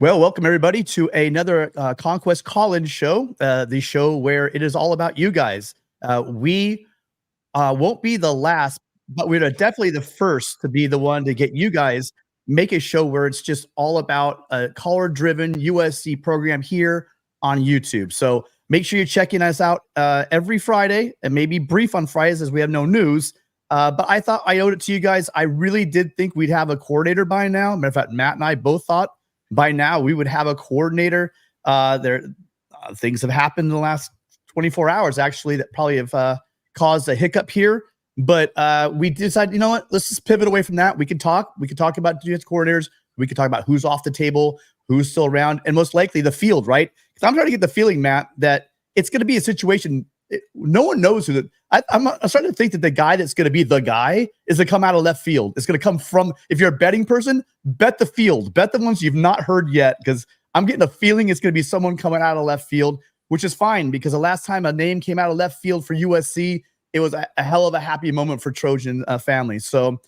Well, welcome everybody to another Conquest call-in show, the show where it is all about you guys. We won't be the last, but we're definitely the first to be the one to get you guys make a show where it's just all about a caller-driven USC program here on YouTube. So make sure you're checking us out every Friday, and maybe brief on Fridays as we have no news. But I thought I owed it to you guys. I really did think we'd have a coordinator by now. Matter of fact, Matt and I both thought by now we would have a coordinator. Things have happened in the last 24 hours, actually, that probably have caused a hiccup here. But we decided, you know what? Let's just pivot away from that. We can talk about defense coordinators. We can talk about who's off the table, who's still around, and most likely the field, right? Because I'm trying to get the feeling, Matt, that it's going to be a situation. No one knows who the. I'm starting to think that the guy that's going to be the guy is going to come out of left field. It's going to come from, if you're a betting person, bet the field. Bet the ones you've not heard yet, because I'm getting a feeling it's going to be someone coming out of left field, which is fine, because the last time a name came out of left field for USC, it was a hell of a happy moment for Trojan family. So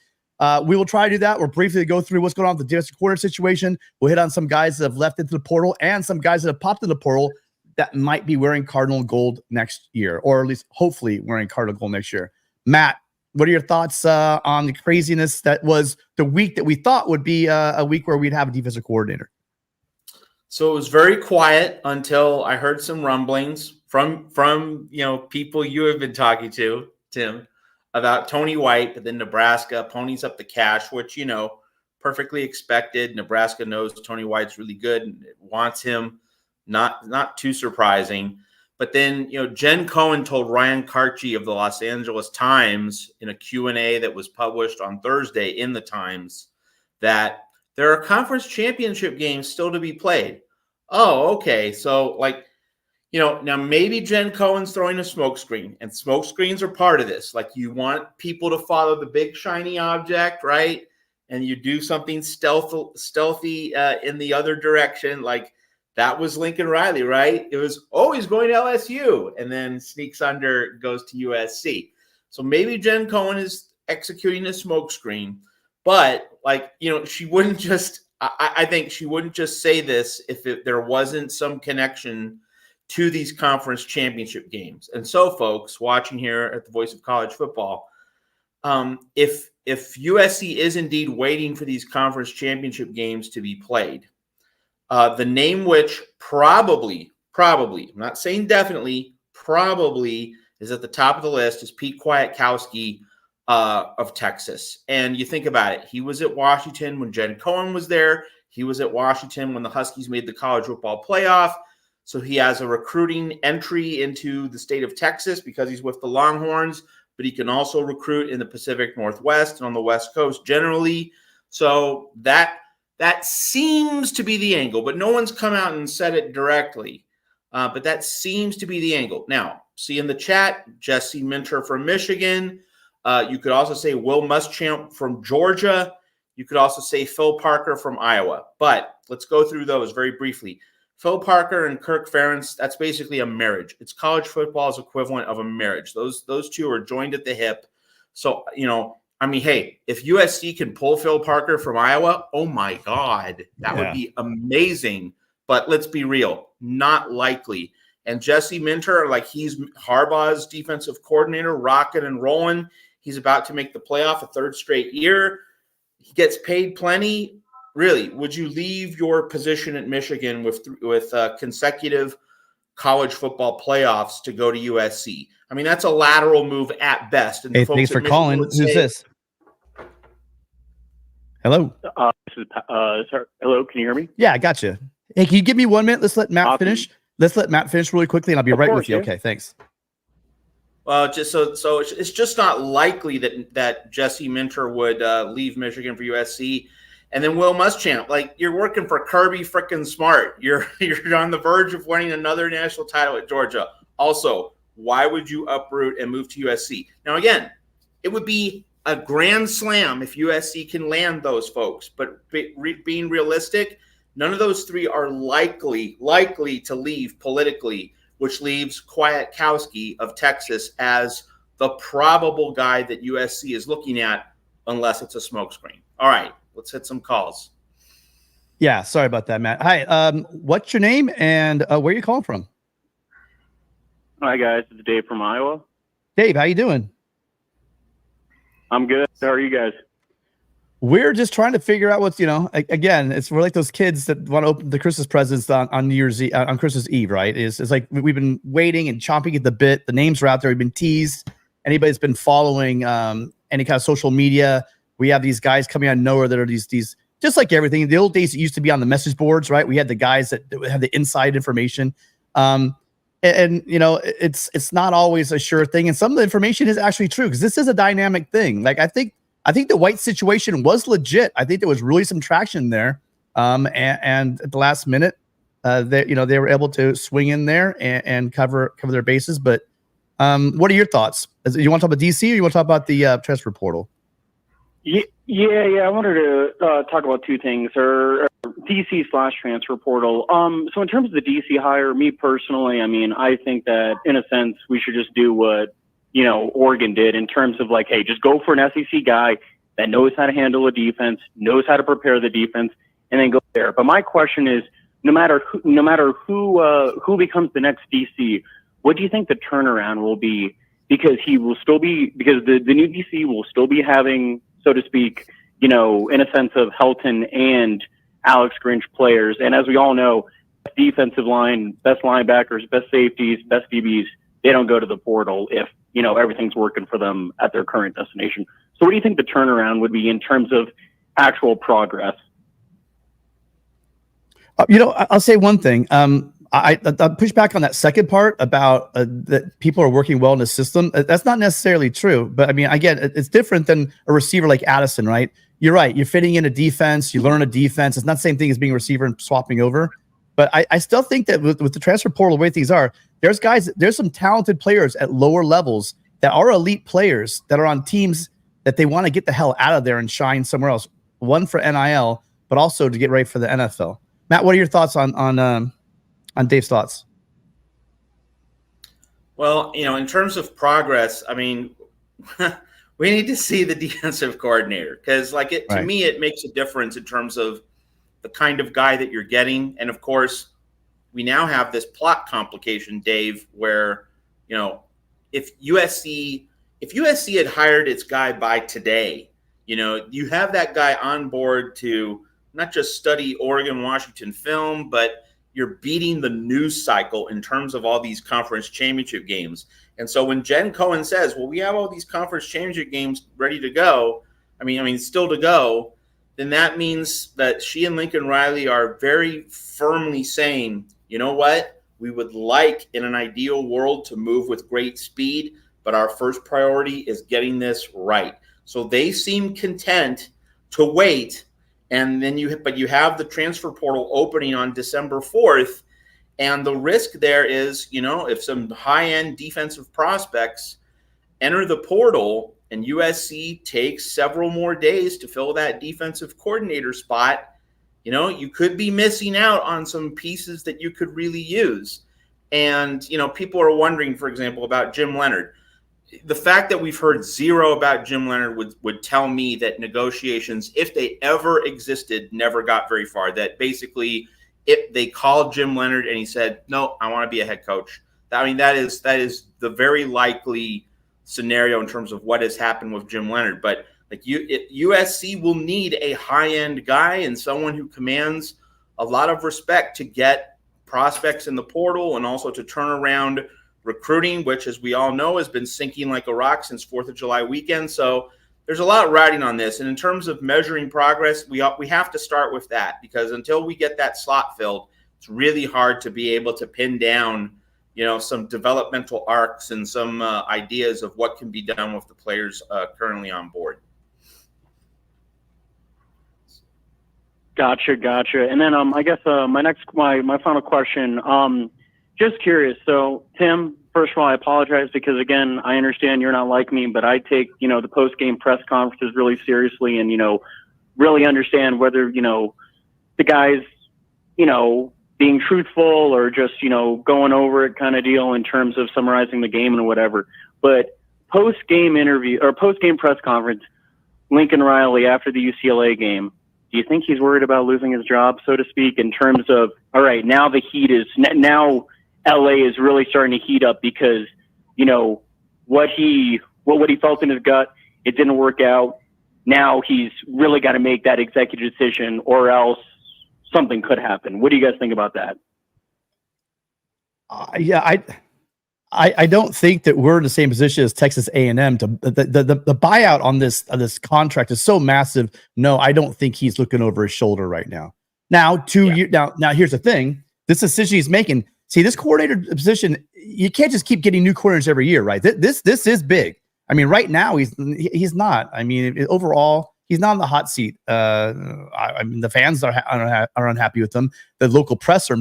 we will try to do that. We'll briefly go through what's going on with the defensive coordinator situation. We'll hit on some guys that have left into the portal and some guys that have popped in the portal that might be wearing Cardinal gold next year, or at least hopefully wearing Cardinal gold next year. Matt, what are your thoughts on the craziness that was the week that we thought would be a week where we'd have a defensive coordinator? So it was very quiet until I heard some rumblings from people you have been talking to, Tim, about Tony White, but then Nebraska ponies up the cash, which, perfectly expected. Nebraska knows Tony White's really good and wants him. Not too surprising. But then, Jen Cohen told Ryan Karchi of the Los Angeles Times in a Q&A that was published on Thursday in the Times that there are conference championship games still to be played. Oh, okay. So, now maybe Jen Cohen's throwing a smokescreen, and smokescreens are part of this. Like, you want people to follow the big shiny object, right? And you do something stealthy in the other direction, like that was Lincoln Riley, right? It was, he's going to LSU, and then sneaks under, goes to USC. So maybe Jen Cohen is executing a smokescreen, but she wouldn't just. I think she wouldn't just say this if there wasn't some connection to these conference championship games. And so, folks watching here at the Voice of College Football, if USC is indeed waiting for these conference championship games to be played, the name which probably, I'm not saying definitely, probably is at the top of the list is Pete Kwiatkowski of Texas. And you think about it. He was at Washington when Jen Cohen was there. He was at Washington when the Huskies made the college football playoff. So he has a recruiting entry into the state of Texas because he's with the Longhorns, but he can also recruit in the Pacific Northwest and on the West Coast generally. So that seems to be the angle, but no one's come out and said it directly. But that seems to be the angle. Now, see in the chat, Jesse Minter from Michigan. You could also say Will Muschamp from Georgia. You could also say Phil Parker from Iowa. But let's go through those very briefly. Phil Parker and Kirk Ferentz, that's basically a marriage. It's college football's equivalent of a marriage. Those two are joined at the hip. So, hey, if USC can pull Phil Parker from Iowa, oh my God, that would be amazing. But let's be real, not likely. And Jesse Minter, he's Harbaugh's defensive coordinator, rocking and rolling. He's about to make the playoff a third straight year. He gets paid plenty. Really, would you leave your position at Michigan with consecutive college football playoffs to go to USC? I mean, that's a lateral move at best. And hey, thanks for calling. Who's this? Hello. This is hello. Can you hear me? Yeah, I got you. Hey, can you give me 1 minute? Let's let Matt finish. Let's let Matt finish really quickly, and I'll be right with you. Okay, thanks. Well, just so it's just not likely that Jesse Minter would leave Michigan for USC. And then Will Muschamp, you're working for Kirby frickin' Smart. You're on the verge of winning another national title at Georgia. Also, why would you uproot and move to USC? Now, again, it would be a grand slam if USC can land those folks. But being realistic, none of those three are likely to leave politically, which leaves Kwiatkowski of Texas as the probable guy that USC is looking at, unless it's a smokescreen. All right. Let's hit some calls. Yeah, sorry about that, Matt. Hi, what's your name and where are you calling from? Hi, guys. It's Dave from Iowa. Dave, how you doing? I'm good. How are you guys? We're just trying to figure out what's, again, we're like those kids that want to open the Christmas presents on New Year's Eve, on Christmas Eve, right? It's like we've been waiting and chomping at the bit. The names are out there. We've been teased. Anybody's been following any kind of social media. We have these guys coming out of nowhere that are these just like everything. The old days, it used to be on the message boards, right? We had the guys that had the inside information. It's not always a sure thing. And some of the information is actually true because this is a dynamic thing. Like, I think the White situation was legit. I think there was really some traction there. And at the last minute, they were able to swing in there and cover their bases. But what are your thoughts? You want to talk about DC or you want to talk about the transfer portal? Yeah. I wanted to talk about two things, or DC/transfer portal. So in terms of the DC hire, me personally, I mean, I think that in a sense we should just do what Oregon did in terms of like, hey, just go for an SEC guy that knows how to handle a defense, knows how to prepare the defense, and then go there. But my question is, no matter who becomes the next DC, what do you think the turnaround will be? Because the new DC will still be having, so to speak, in a sense of Helton and Alex Grinch players. And as we all know, defensive line, best linebackers, best safeties, best DBs, they don't go to the portal if, everything's working for them at their current destination. So what do you think the turnaround would be in terms of actual progress? I'll say one thing. I push back on that second part about that people are working well in the system. That's not necessarily true, but I mean, again, it's different than a receiver like Addison, right? You're right. You're fitting in a defense. You learn a defense. It's not the same thing as being a receiver and swapping over. But I still think that with the transfer portal, the way things are, there's some talented players at lower levels that are elite players that are on teams that they want to get the hell out of there and shine somewhere else. One for NIL, but also to get ready for the NFL. Matt, what are your thoughts on Dave's thoughts? Well, in terms of progress, I mean, we need to see the defensive coordinator because, to me, it makes a difference in terms of the kind of guy that you're getting. And of course, we now have this plot complication, Dave, where, if USC had hired its guy by today, you have that guy on board to not just study Oregon, Washington film, but you're beating the news cycle in terms of all these conference championship games. And so when Jen Cohen says, well, we have all these conference championship games ready to go, I mean, still to go, then that means that she and Lincoln Riley are very firmly saying, you know what, we would like in an ideal world to move with great speed, but our first priority is getting this right. So they seem content to wait. And then you have the transfer portal opening on December 4th. And the risk there is, if some high-end defensive prospects enter the portal and USC takes several more days to fill that defensive coordinator spot, you could be missing out on some pieces that you could really use. And, people are wondering, for example, about Jim Leonhard. The fact that we've heard zero about Jim Leonhard would tell me that negotiations, if they ever existed, never got very far. That basically, if they called Jim Leonhard and he said, "No, I want to be a head coach." I mean, that is the very likely scenario in terms of what has happened with Jim Leonhard. But USC will need a high-end guy and someone who commands a lot of respect to get prospects in the portal and also to turn around recruiting, which, as we all know, has been sinking like a rock since 4th of July weekend. So there's a lot riding on this. And in terms of measuring progress, we have to start with that, because until we get that slot filled, it's really hard to be able to pin down, some developmental arcs and some ideas of what can be done with the players currently on board. Gotcha. And then I guess my final question, just curious. So, Tim, first of all, I apologize because, again, I understand you're not like me, but I take, the post-game press conferences really seriously and, really understand whether, the guys, being truthful or just, going over it kind of deal in terms of summarizing the game and whatever. But post-game interview or post-game press conference, Lincoln Riley after the UCLA game, do you think he's worried about losing his job, so to speak, in terms of, all right, now the heat is, now LA is really starting to heat up because, you know, what he felt in his gut, it didn't work out. Now he's really got to make that executive decision or else something could happen. What do you guys think about that? Yeah, I don't think that we're in the same position as Texas A&M. To the buyout on this contract is so massive. No, I don't think he's looking over his shoulder right now. Now, now here's the thing: this decision he's making. See, this coordinator position, you can't just keep getting new coordinators every year, right? This is big. I mean, right now he's not. I mean, overall, he's not in the hot seat. I mean, the fans are unhappy with him. The local press are,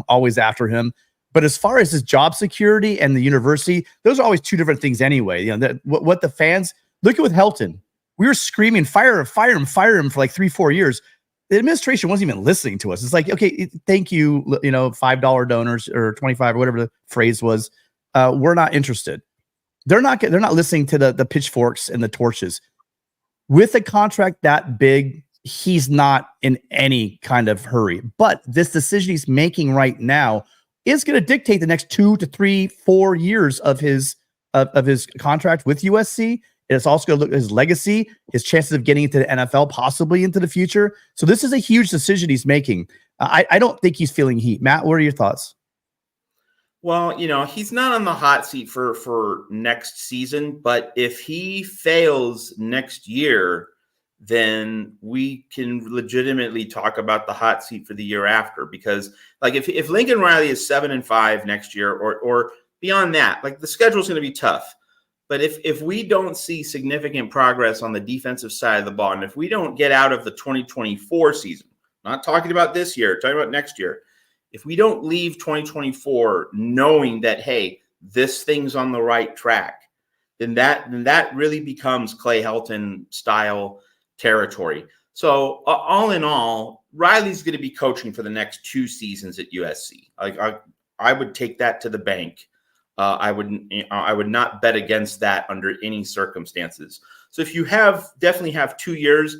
always after him. But as far as his job security and the university, those are always two different things anyway. What the fans look at with Helton, we were screaming, fire him for like 3-4 years. The administration wasn't even listening to us. It's like, okay, thank you, $5 donors or 25 or whatever the phrase was. We're not interested. They're not listening to the pitchforks and the torches. With a contract that big, he's not in any kind of hurry. But this decision he's making right now is going to dictate the next 2 to 3, 4 years of his contract with USC. It's also going to look at his legacy, his chances of getting into the NFL, possibly into the future. So this is a huge decision he's making. I don't think he's feeling heat. Matt, what are your thoughts? Well, he's not on the hot seat for next season, but if he fails next year, then we can legitimately talk about the hot seat for the year after. Because like if Lincoln Riley is 7-5 next year or beyond that, like the schedule is going to be tough. But if we don't see significant progress on the defensive side of the ball, and if we don't get out of the 2024 season, not talking about this year, talking about next year, if we don't leave 2024 knowing that, hey, this thing's on the right track, then that really becomes Clay Helton style territory. So all in all, Riley's going to be coaching for the next 2 seasons at USC. I would take that to the bank. I would not bet against that under any circumstances. So if you definitely have 2 years,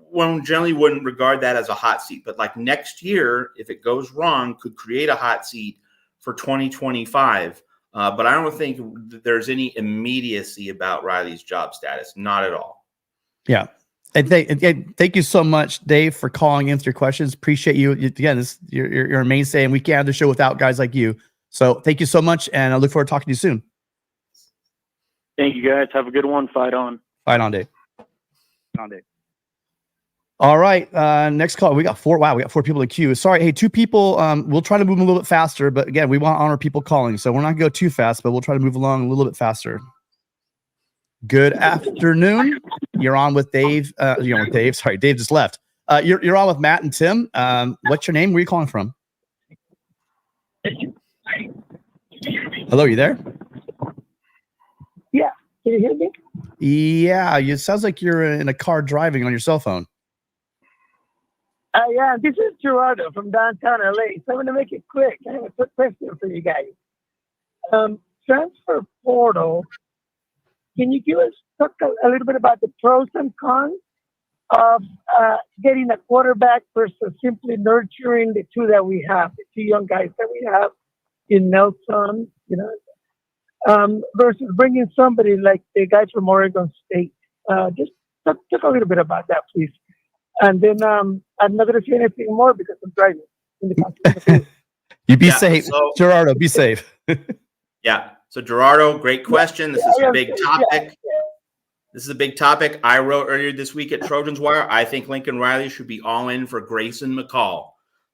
one generally wouldn't regard that as a hot seat. But like next year, if it goes wrong, could create a hot seat for 2025. But I don't think there's any immediacy about Riley's job status. Not at all. Yeah. And thank you so much, Dave, for calling in your questions. Appreciate you. Again, you're a mainstay, and we can't have the show without guys like you. So thank you so much, and I look forward to talking to you soon. Thank you, guys. Have a good one. Fight on. Fight on, Dave. All right. Next call. We got 4. Wow, we got 4 people in the queue. Sorry. Hey, 2 people. We'll try to move a little bit faster, but again, we want to honor people calling, so we're not going to go too fast, but we'll try to move along a little bit faster. Good afternoon. You're on with Dave. You're on with Dave. Sorry, Dave just left. You're on with Matt and Tim. What's your name? Where are you calling from? Hello, you there? Yeah. Can you hear me? Yeah. It sounds like you're in a car driving on your cell phone. Yeah, this is Gerardo from downtown LA. So I'm going to make it quick. I have a quick question for you guys. Transfer portal. Can you talk a little bit about the pros and cons of getting a quarterback versus simply nurturing the 2 that we have, the 2 young guys that we have in Nelson, versus bringing somebody like the guys from Oregon State? Just talk a little bit about that, please. And then I'm not going to say anything more because I'm driving. You be safe, Gerardo. Be safe. Yeah. So Gerardo, great question. This is a big topic. This is a big topic. I wrote earlier this week at Trojan's Wire, I think Lincoln Riley should be all in for Grayson McCall,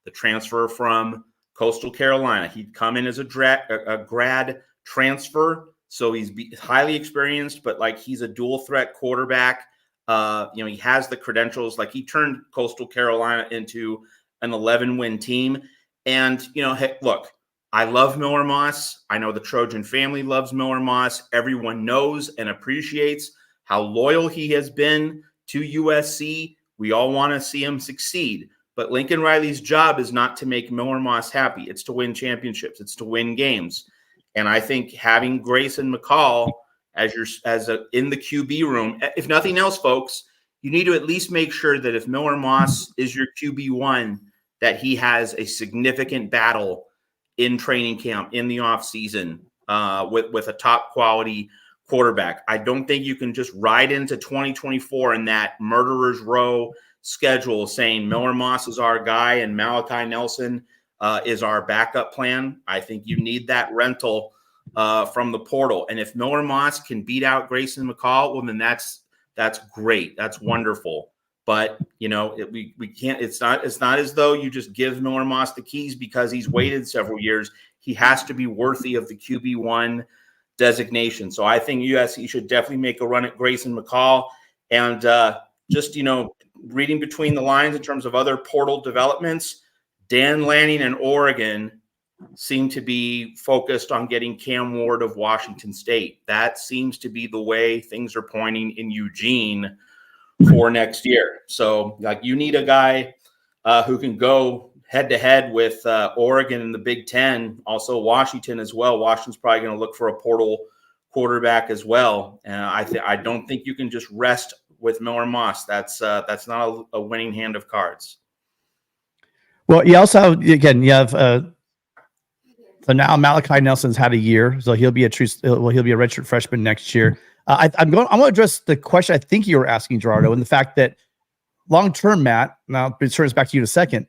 the transfer from Coastal Carolina. He'd come in as a grad transfer, so he's highly experienced, but like he's a dual threat quarterback. He has the credentials. Like he turned Coastal Carolina into an 11-win team. And, hey, look, I love Miller Moss. I know the Trojan family loves Miller Moss. Everyone knows and appreciates how loyal he has been to USC. We all want to see him succeed. But Lincoln Riley's job is not to make Miller Moss happy. It's to win championships. It's to win games. And I think having Grayson McCall in the QB room, if nothing else, folks, you need to at least make sure that if Miller Moss is your QB1, that he has a significant battle in training camp in the offseason with a top quality quarterback. I don't think you can just ride into 2024 in that murderer's row schedule saying Miller Moss is our guy and Malachi Nelson is our backup plan. I think you need that rental from the portal. And if Miller Moss can beat out Grayson McCall, well, then that's great. That's wonderful. But we can't. It's not as though you just give Miller Moss the keys because he's waited several years. He has to be worthy of the QB1 designation. So I think USC should definitely make a run at Grayson McCall. And just reading between the lines in terms of other portal developments, Dan Lanning and Oregon seem to be focused on getting Cam Ward of Washington State. That seems to be the way things are pointing in Eugene for next year. So you need a guy who can go head to head with Oregon in the Big Ten, also Washington as well. Washington's probably going to look for a portal quarterback as well. And I don't think you can just rest with Miller Moss. That's not a winning hand of cards. Well, you also have, again, you have so now Malachi Nelson's had a year, so he'll be a redshirt freshman next year. I want to address the question I think you were asking, Gerardo, and the fact that long term, Matt. Now, I'll turn this back to you in a second.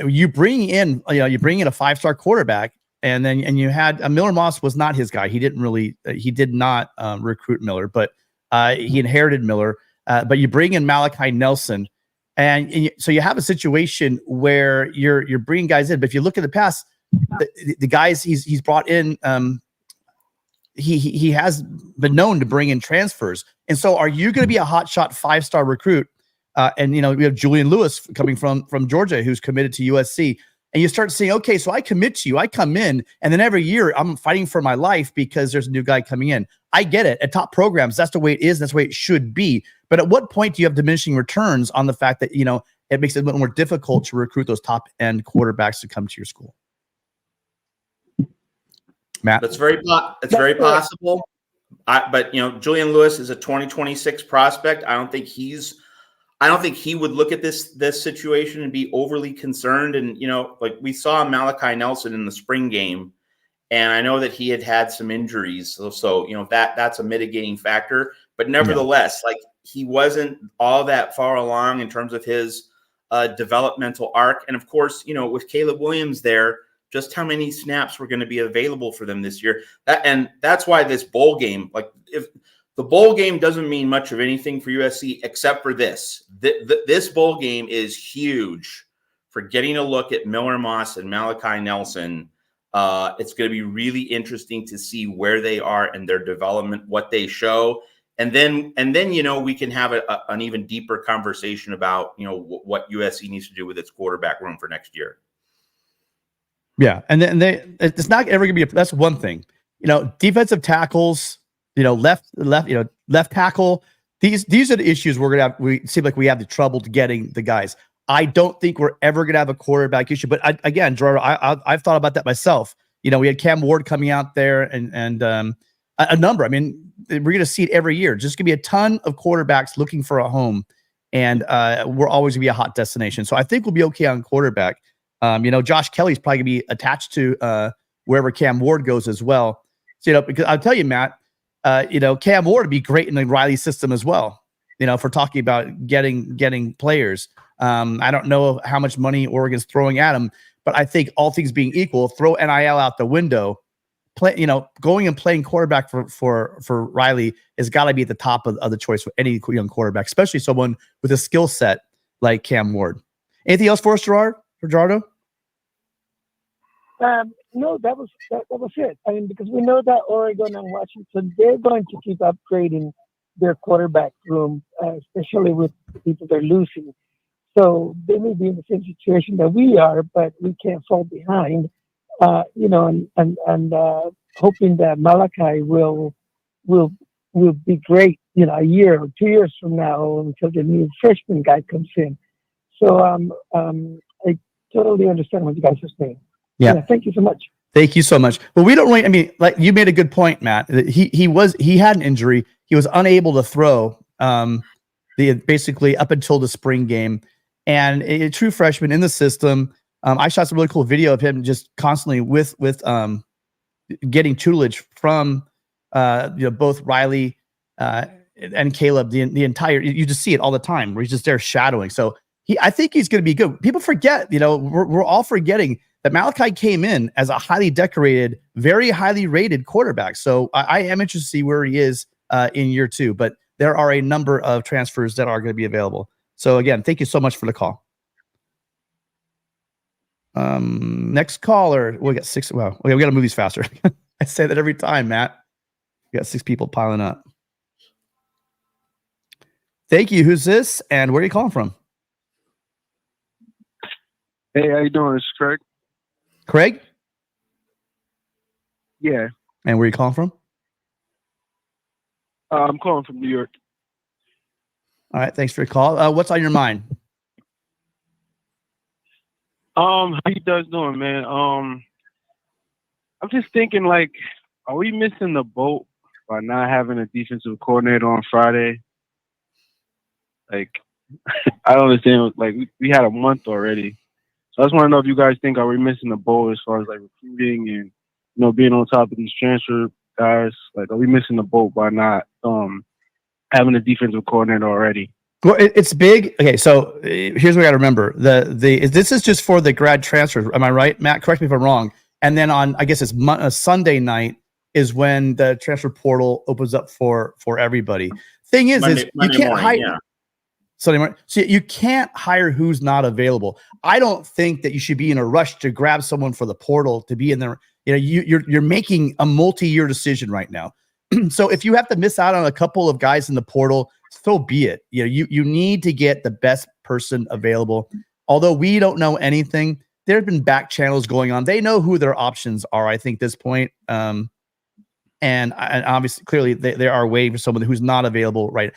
You bring in a 5-star quarterback, and you had Miller Moss was not his guy. He did not recruit Miller, but he inherited Miller. But you bring in Malachi Nelson, and so you have a situation where you're bringing guys in. But if you look at the past, the guys he's brought in, he has been known to bring in transfers. And so, are you going to be a hotshot 5-star recruit? And we have Julian Lewis coming from Georgia, who's committed to USC. And you start saying, okay, so I commit to you, I come in, and then every year I'm fighting for my life because there's a new guy coming in. I get it. At top programs, that's the way it is. That's the way it should be. But at what point do you have diminishing returns on the fact that, it makes it a little more difficult to recruit those top end quarterbacks to come to your school? Matt? That's very possible. But Julian Lewis is a 2026 prospect. I don't think he would look at this situation and be overly concerned. And, we saw Malachi Nelson in the spring game, and I know that he had some injuries. So that's a mitigating factor. But nevertheless, he wasn't all that far along in terms of his developmental arc. And, of course, with Caleb Williams there, just how many snaps were going to be available for them this year. And that's why this bowl game, if the bowl game doesn't mean much of anything for USC except for this. This bowl game is huge for getting a look at Miller Moss and Malachi Nelson. It's going to be really interesting to see where they are in their development, what they show. And then we can have an even deeper conversation about, what USC needs to do with its quarterback room for next year. Yeah. And then it's not ever going to be, that's one thing, defensive tackles, left tackle. These are the issues we're going to have. We seem like we have the trouble getting the guys. I don't think we're ever going to have a quarterback issue, but again, Gerardo, I've thought about that myself. We had Cam Ward coming out there and a number. I mean, we're going to see it every year. Just going to be a ton of quarterbacks looking for a home, and we're always going to be a hot destination. So I think we'll be okay on quarterback. Josh Kelly's probably going to be attached to wherever Cam Ward goes as well. So, because I'll tell you, Matt, Cam Ward would be great in the Riley system as well. For talking about getting players. I don't know how much money Oregon's throwing at him, but I think all things being equal, throw NIL out the window. Going and playing quarterback for Riley has got to be at the top of the choice for any young quarterback, especially someone with a skill set like Cam Ward. Anything else for us, Gerardo? No, that was it. I mean, because we know that Oregon and Washington, they're going to keep upgrading their quarterback room, especially with the people they're losing. So they may be in the same situation that we are, but we can't fall behind. And hoping that Malachi will be great, a year or 2 years from now until the new freshman guy comes in. So I totally understand what you guys are saying. Yeah. Thank you so much. Thank you so much. But we don't really, I mean, like you made a good point, Matt. He had an injury. He was unable to throw. basically up until the spring game, and a true freshman in the system. I shot some really cool video of him just constantly with getting tutelage from both Riley and Caleb. The entire, you just see it all the time where he's just there shadowing. So I think he's going to be good. People forget, we're all forgetting that Malachi came in as a highly decorated, very highly rated quarterback. So I am interested to see where he is in year 2, but there are a number of transfers that are going to be available. So again, thank you so much for the call. Next caller. We got 6. Well, we got to move these faster. I say that every time, Matt. We got 6 people piling up. Thank you. Who's this? And where are you calling from? Hey, how you doing? It's Craig. Craig? Yeah. And where are you calling from? I'm calling from New York. All right. Thanks for your call. What's on your mind? How you guys doing, man? I'm just thinking, like, are we missing the boat by not having a defensive coordinator on Friday? Like, I don't understand. Like, we had a month already. So I just want to know if you guys think, are we missing the boat as far as, like, recruiting and, being on top of these transfer guys? Like, are we missing the boat by not having a defensive coordinator already? Well, it's big. Okay, so here's what we got to remember: this is just for the grad transfers. Am I right, Matt? Correct me if I'm wrong. And then on, I guess it's Sunday night is when the transfer portal opens up for everybody. Thing is, Monday you can't morning, hire yeah. Sunday morning. So you can't hire who's not available. I don't think that you should be in a rush to grab someone for the portal to be in there. You're making a multi-year decision right now. So if you have to miss out on a couple of guys in the portal, so be it. You need to get the best person available. Although we don't know anything, there have been back channels going on. They know who their options are, I think, at this point. And obviously, clearly, they are waiting for someone who's not available right.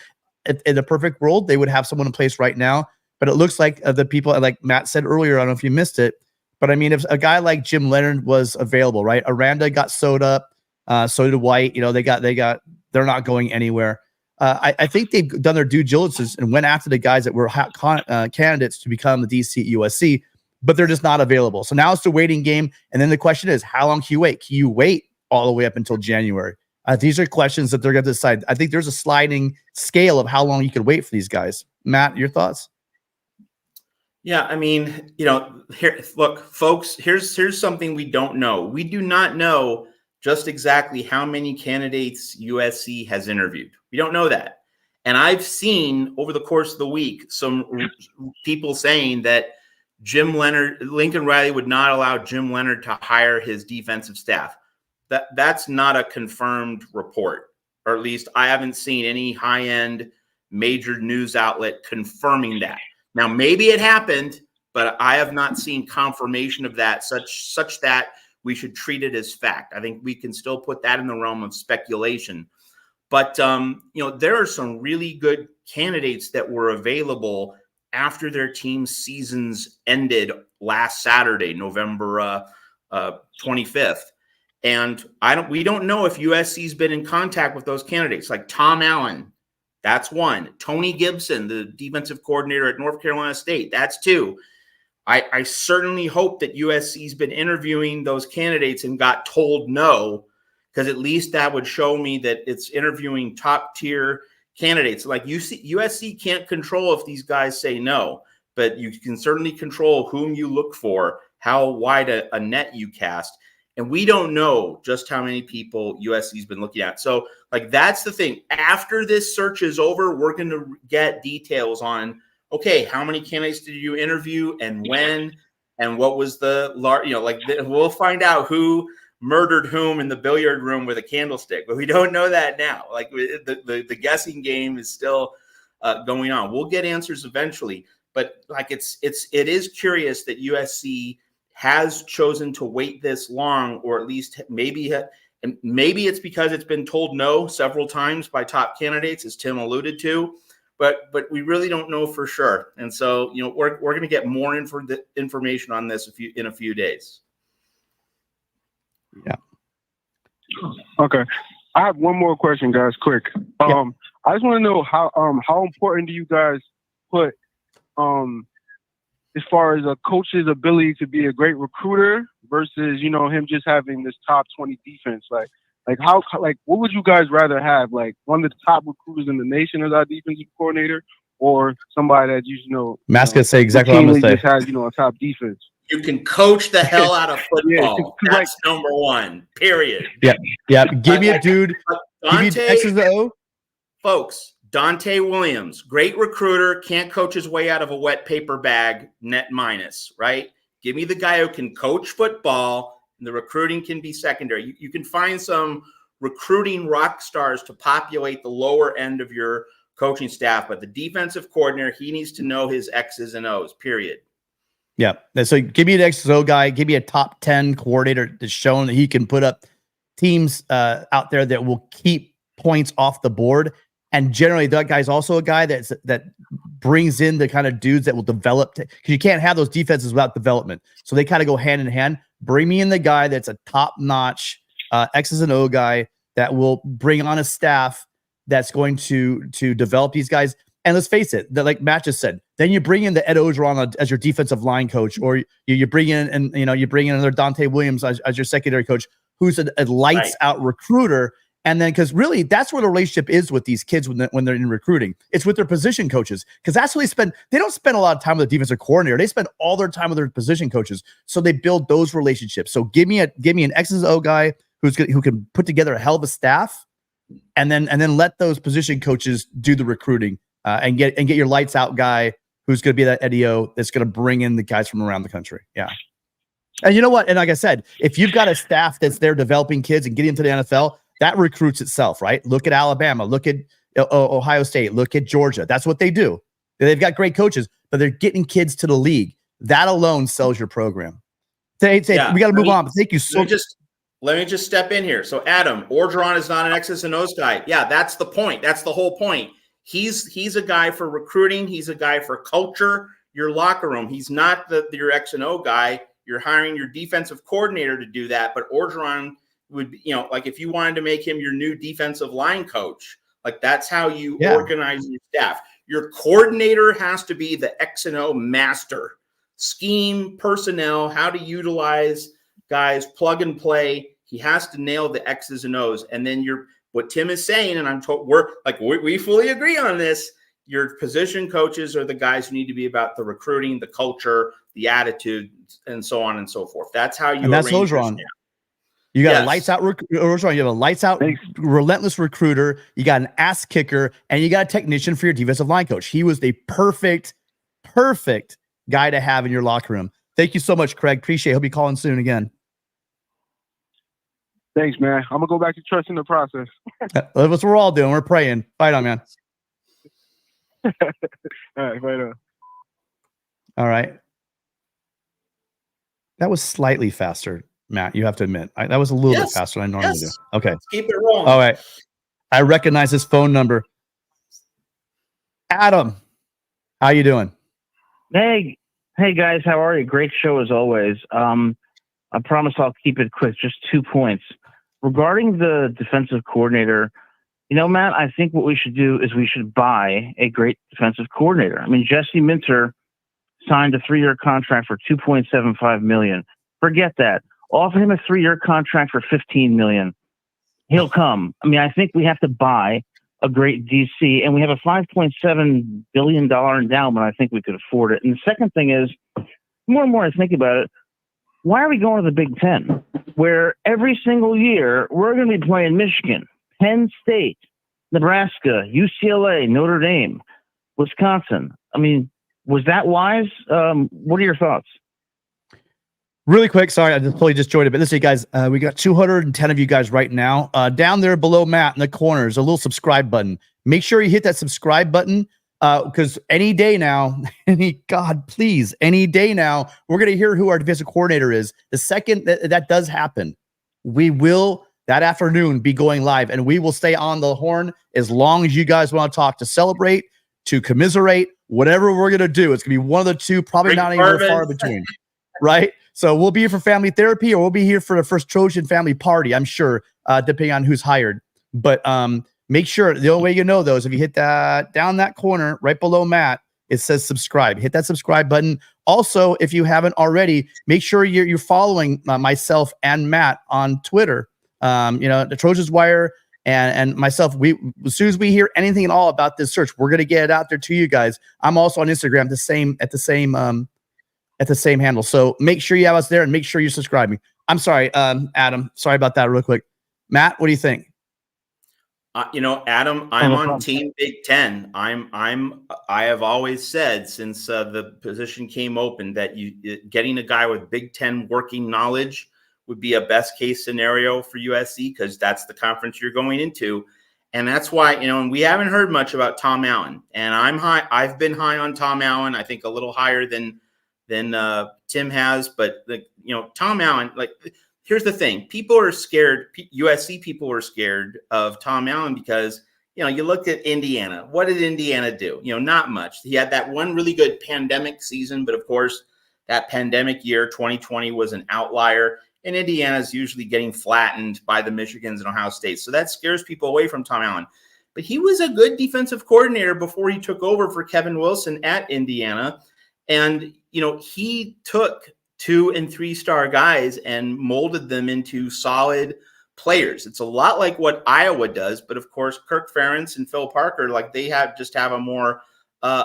In the perfect world, they would have someone in place right now. But it looks like the people, like Matt said earlier, I don't know if you missed it, but I mean, if a guy like Jim Leonard was available, right? Aranda got sewed up. So did White. They're not going anywhere. I think they've done their due diligence and went after the guys that were hot candidates to become the DC at USC, but they're just not available. So now it's the waiting game. And then the question is, how long can you wait? Can you wait all the way up until January? These are questions that they're going to decide. I think there's a sliding scale of how long you could wait for these guys. Matt, your thoughts? Yeah, I mean, here, look, folks, here's something we don't know. We do not know just exactly how many candidates USC has interviewed. We don't know that. And I've seen over the course of the week some people saying that Lincoln Riley would not allow Jim Leonard to hire his defensive staff. That's not a confirmed report, or at least I haven't seen any high-end major news outlet confirming that. Now, maybe it happened, but I have not seen confirmation of that such that we should treat it as fact. I think we can still put that in the realm of speculation. But, there are some really good candidates that were available after their team's seasons ended last Saturday, November 25th. And we don't know if USC's been in contact with those candidates, like Tom Allen. That's one. Tony Gibson, the defensive coordinator at North Carolina State. That's two. I certainly hope that USC's been interviewing those candidates and got told no, because at least that would show me that it's interviewing top tier candidates. Like USC can't control if these guys say no, but you can certainly control whom you look for, how wide a net you cast. And we don't know just how many people USC's been looking at. So, that's the thing. After this search is over, we're going to get details on, okay, how many candidates did you interview and when, and what was we'll find out who murdered whom in the billiard room with a candlestick, but we don't know that now. The guessing game is still going on. We'll get answers eventually, but it is curious that USC has chosen to wait this long, or at least maybe it's because it's been told no several times by top candidates, as Tim alluded to, but we really don't know for sure. And so, we're going to get more information on this in a few days. Yeah. Okay. I have one more question, guys, quick. I just want to know how important do you guys put as far as a coach's ability to be a great recruiter versus, you know, him just having this top 20 defense? Like what would you guys rather have? Like one of the top recruiters in the nation as our defensive coordinator, or somebody that you know? Matt's gonna say exactly what I'm gonna say. Just has, you know, a top defense. You can coach the hell out of football. Yeah, That's number one. Period. Yeah. Give me a dude. Give me X's and O. Folks, Dante Williams, great recruiter, can't coach his way out of a wet paper bag, net minus, right? Give me the guy who can coach football, and the recruiting can be secondary. You can find some recruiting rock stars to populate the lower end of your coaching staff, but the defensive coordinator, he needs to know his X's and O's, period. Yeah. So give me an X's and O guy. Give me a top 10 coordinator that's shown that he can put up teams out there that will keep points off the board. And generally, that guy's also a guy that brings in the kind of dudes that will develop, because you can't have those defenses without development. So they kind of go hand in hand. Bring me in the guy that's a top-notch X's and O guy that will bring on a staff that's going to develop these guys. And let's face it, like Matt just said, then you bring in the Ed Ogeron as your defensive line coach, or you bring in another Dante Williams as your secondary coach, who's a lights out recruiter. And then, because really, that's where the relationship is with these kids when they're in recruiting. It's with their position coaches, because that's what they spend. They don't spend a lot of time with the defensive coordinator. They spend all their time with their position coaches. So they build those relationships. So give me an X's O guy who can put together a hell of a staff, and then let those position coaches do the recruiting and get your lights out guy who's going to be that Eddie O that's going to bring in the guys from around the country. Yeah. And you know what? And like I said, if you've got a staff that's there developing kids and getting them to the NFL, that recruits itself, right? Look at Alabama, look at Ohio State, look at Georgia. That's what they do. They've got great coaches, but they're getting kids to the league. That alone sells your program. We got to move on. But thank you so much. Let me just step in here. So Adam, Orgeron is not an X's and O's guy. Yeah, that's the point. That's the whole point. He's a guy for recruiting. He's a guy for culture, your locker room. He's not your X and O guy. You're hiring your defensive coordinator to do that, but Orgeron would be, you know, like if you wanted to make him your new defensive line coach, like that's how you organize your staff. Your coordinator has to be the X and O master, scheme, personnel, how to utilize guys, plug and play. He has to nail the X's and O's. And then what Tim is saying, and I'm told we fully agree on this. Your position coaches are the guys who need to be about the recruiting, the culture, the attitude, and so on and so forth. That's how you. And that's Orgeron. You got a lights out Orgeron. You have a lights out, relentless recruiter. You got an ass kicker, and you got a technician for your defensive line coach. He was the perfect guy to have in your locker room. Thank you so much, Craig. Appreciate it. Hope you call in soon again. Thanks, man. I'm gonna go back to trusting the process. That's what we're all doing. We're praying. Fight on, man. All right, fight on. All right. That was slightly faster, Matt. You have to admit. That was a little bit faster than I normally do. Okay. Let's keep it rolling. All right. I recognize his phone number. Adam, how you doing? Hey guys, how are you? Great show as always. I promise I'll keep it quick. Just 2 points. Regarding the defensive coordinator, you know, Matt, I think what we should do is we should buy a great defensive coordinator. I mean, Jesse Minter signed a 3-year contract for $2.75 million. Forget that. Offer him a 3-year contract for $15 million. He'll come. I mean, I think we have to buy a great DC, and we have a $5.7 billion endowment. I think we could afford it. And the second thing is, more and more I think about it, why are we going to the Big Ten, where every single year we're going to be playing Michigan, Penn State, Nebraska, UCLA, Notre Dame, Wisconsin? I mean, was that wise? What are your thoughts? Really quick, sorry, I totally just joined it, but listen, guys, we got 210 of you guys right now. Down there below Matt in the corner is a little subscribe button. Make sure you hit that subscribe button, because any day now, any day now, we're going to hear who our defensive coordinator is. The second that does happen, we will, that afternoon, be going live, and we will stay on the horn as long as you guys want to talk, to celebrate, to commiserate, whatever we're going to do. It's going to be one of the two, probably not even far between, right? So we'll be here for family therapy, or we'll be here for the first Trojan family party, I'm sure, depending on who's hired. But make sure the only way you know those, if you hit that down that corner right below Matt, it says subscribe. Hit that subscribe button. Also, if you haven't already, make sure you're following myself and Matt on Twitter. The Trojans Wire and myself. We as soon as we hear anything at all about this search, we're gonna get it out there to you guys. I'm also on Instagram, at the same handle. So make sure you have us there and make sure you're subscribing. I'm sorry, Adam. Sorry about that. Real quick, Matt, what do you think? Adam, I'm on Team Big Ten. I have always said since the position came open that getting a guy with Big Ten working knowledge would be a best case scenario for USC because that's the conference you're going into, and that's why and we haven't heard much about Tom Allen. And I've been high on Tom Allen. I think a little higher than Tim has, but Tom Allen, here's the thing. People are scared. USC people are scared of Tom Allen because, you looked at Indiana. What did Indiana do? Not much. He had that one really good pandemic season, but of course, that pandemic year, 2020, was an outlier. And Indiana's usually getting flattened by the Michigans and Ohio State. So that scares people away from Tom Allen. But he was a good defensive coordinator before he took over for Kevin Wilson at Indiana. And, he took 2- and 3-star guys and molded them into solid players. It's a lot like what Iowa does, but of course, Kirk Ferentz and Phil Parker, they have a more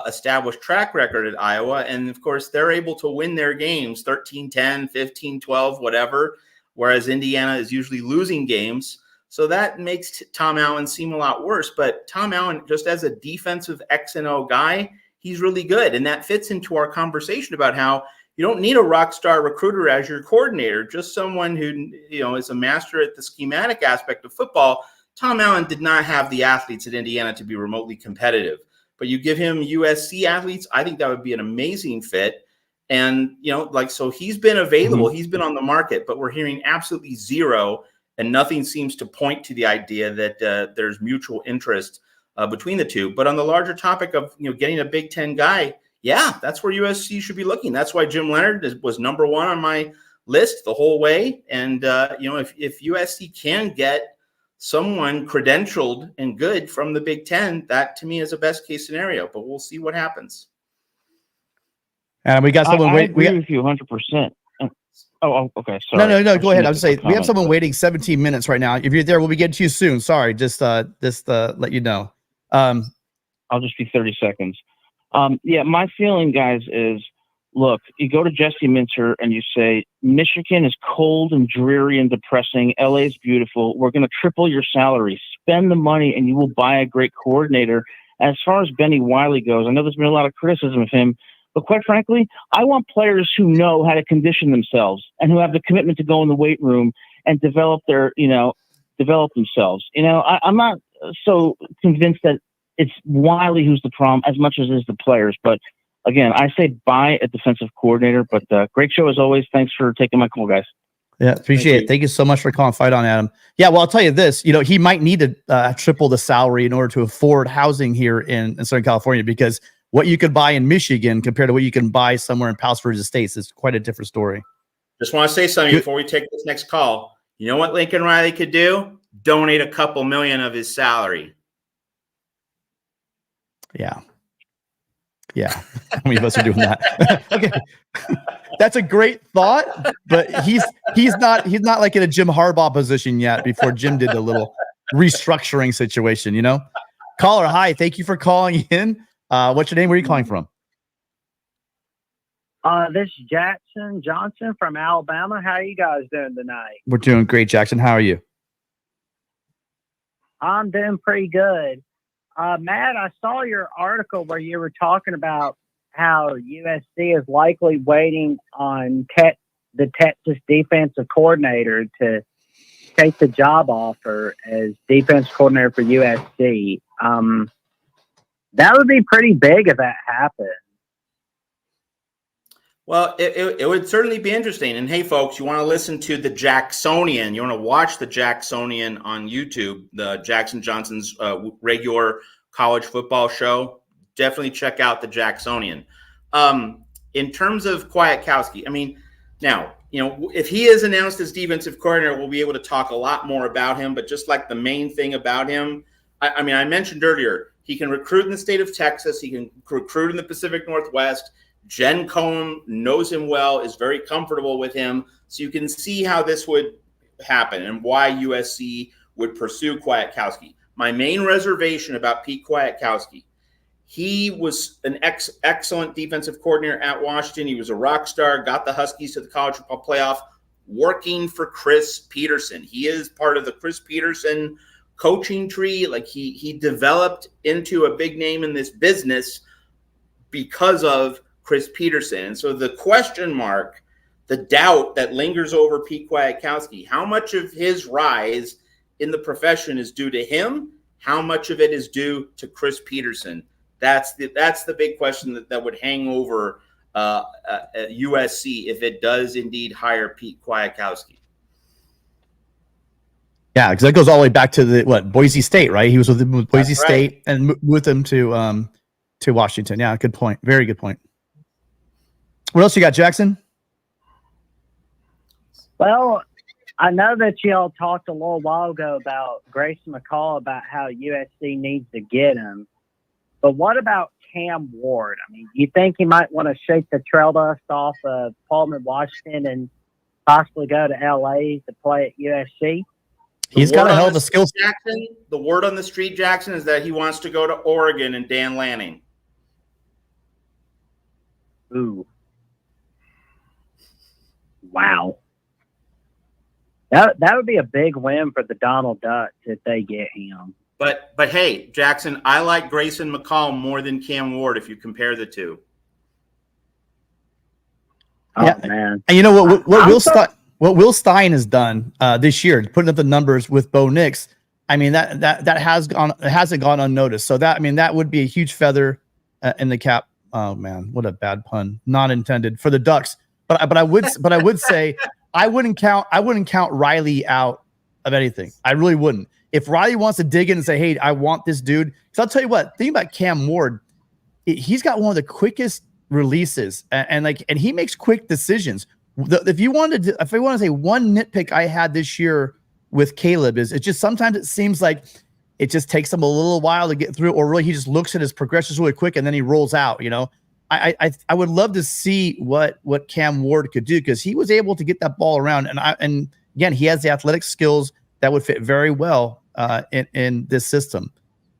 established track record at Iowa. And of course, they're able to win their games 13-10, 15-12, whatever, whereas Indiana is usually losing games. So that makes Tom Allen seem a lot worse. But Tom Allen, just as a defensive X and O guy, he's really good. And that fits into our conversation about how you don't need a rock star recruiter as your coordinator, just someone who, is a master at the schematic aspect of football. Tom Allen did not have the athletes at Indiana to be remotely competitive, but you give him USC athletes. I think that would be an amazing fit. And, so he's been available, he's been on the market, but we're hearing absolutely zero, and nothing seems to point to the idea that there's mutual interest between the two. But on the larger topic of, getting a Big Ten guy, yeah, that's where USC should be looking. That's why Jim Leonard was number one on my list the whole way. And, if USC can get someone credentialed and good from the Big Ten, that to me is a best case scenario, but we'll see what happens. And we got someone waiting. I agree with you 100%. Oh, okay. Sorry. No. Go ahead. I was saying we have someone waiting 17 minutes right now. If you're there, we'll be getting to you soon. Sorry, just let you know. I'll just be 30 seconds. My feeling, guys, is look, you go to Jesse Minter and you say, Michigan is cold and dreary and depressing. LA is beautiful. We're going to triple your salary. Spend the money and you will buy a great coordinator. As far as Benny Wiley goes, I know there's been a lot of criticism of him, but quite frankly, I want players who know how to condition themselves and who have the commitment to go in the weight room and develop themselves. I'm not so convinced that it's Wiley who's the problem as much as it is the players. But again, I say buy a defensive coordinator. But great show as always. Thanks for taking my call, guys. Yeah, appreciate it. Thank you so much for calling Fight On, Adam. Yeah, well, I'll tell you this. He might need to triple the salary in order to afford housing here in Southern California, because what you could buy in Michigan compared to what you can buy somewhere in Palos Verdes Estates is quite a different story. Just want to say something before we take this next call. You know what Lincoln Riley could do? Donate a couple million of his salary. Yeah. How many of us are doing that? Okay. That's a great thought, but he's not like in a Jim Harbaugh position yet before Jim did a little restructuring situation, Caller, hi. Thank you for calling in. What's your name? Where are you calling from? This is Jackson Johnson from Alabama. How are you guys doing tonight? We're doing great, Jackson. How are you? I'm doing pretty good. Matt, I saw your article where you were talking about how USC is likely waiting on the Texas defensive coordinator to take the job offer as defense coordinator for USC. That would be pretty big if that happened. Well, it would certainly be interesting. And hey, folks, you want to listen to the Jacksonian, you want to watch the Jacksonian on YouTube, the Jackson Johnson's regular college football show, definitely check out the Jacksonian. In terms of Kwiatkowski, now, if he is announced as defensive coordinator, we'll be able to talk a lot more about him. But just like the main thing about him, I mean, I mentioned earlier, he can recruit in the state of Texas. He can recruit in the Pacific Northwest. Jen Cohen knows him well, is very comfortable with him. So you can see how this would happen and why USC would pursue Kwiatkowski. My main reservation about Pete Kwiatkowski, he was an excellent defensive coordinator at Washington. He was a rock star, got the Huskies to the college football playoff, working for Chris Peterson. He is part of the Chris Peterson coaching tree. Like he developed into a big name in this business because of Chris Peterson. And so the question mark, the doubt that lingers over Pete Kwiatkowski, how much of his rise in the profession is due to him? How much of it is due to Chris Peterson? That's the big question that would hang over USC if it does indeed hire Pete Kwiatkowski. Yeah, because that goes all the way back to Boise State, right? He was with Boise That's State right. and moved with them to Washington. Yeah, good point. Very good point. What else you got, Jackson? Well, I know that y'all talked a little while ago about Grayson McCall, about how USC needs to get him. But what about Cam Ward? I mean, you think he might want to shake the trail dust off of Pullman, Washington, and possibly go to LA to play at USC? He's got a hell of a skill set. Jackson, the word on the street, Jackson, is that he wants to go to Oregon and Dan Lanning. Ooh. Wow. That would be a big win for the Donald Ducks if they get him. But hey, Jackson, I like Grayson McCall more than Cam Ward if you compare the two. Oh, Yeah. man. And you know what Will Stein has done this year, putting up the numbers with Bo Nix. I mean, that hasn't gone unnoticed. So that would be a huge feather in the cap. Oh man, what a bad pun, not intended for the Ducks. But I would say I wouldn't count Riley out of anything. I really wouldn't. If Riley wants to dig in and say, "Hey, I want this dude," because I'll tell you what, think about Cam Ward. He's got one of the quickest releases, and he makes quick decisions. If I want to say one nitpick I had this year with Caleb is it just sometimes it seems like it just takes him a little while to get through, or really he just looks at his progressions really quick and then he rolls out. You know, I would love to see what Cam Ward could do, because he was able to get that ball around, and again, he has the athletic skills that would fit very well in this system.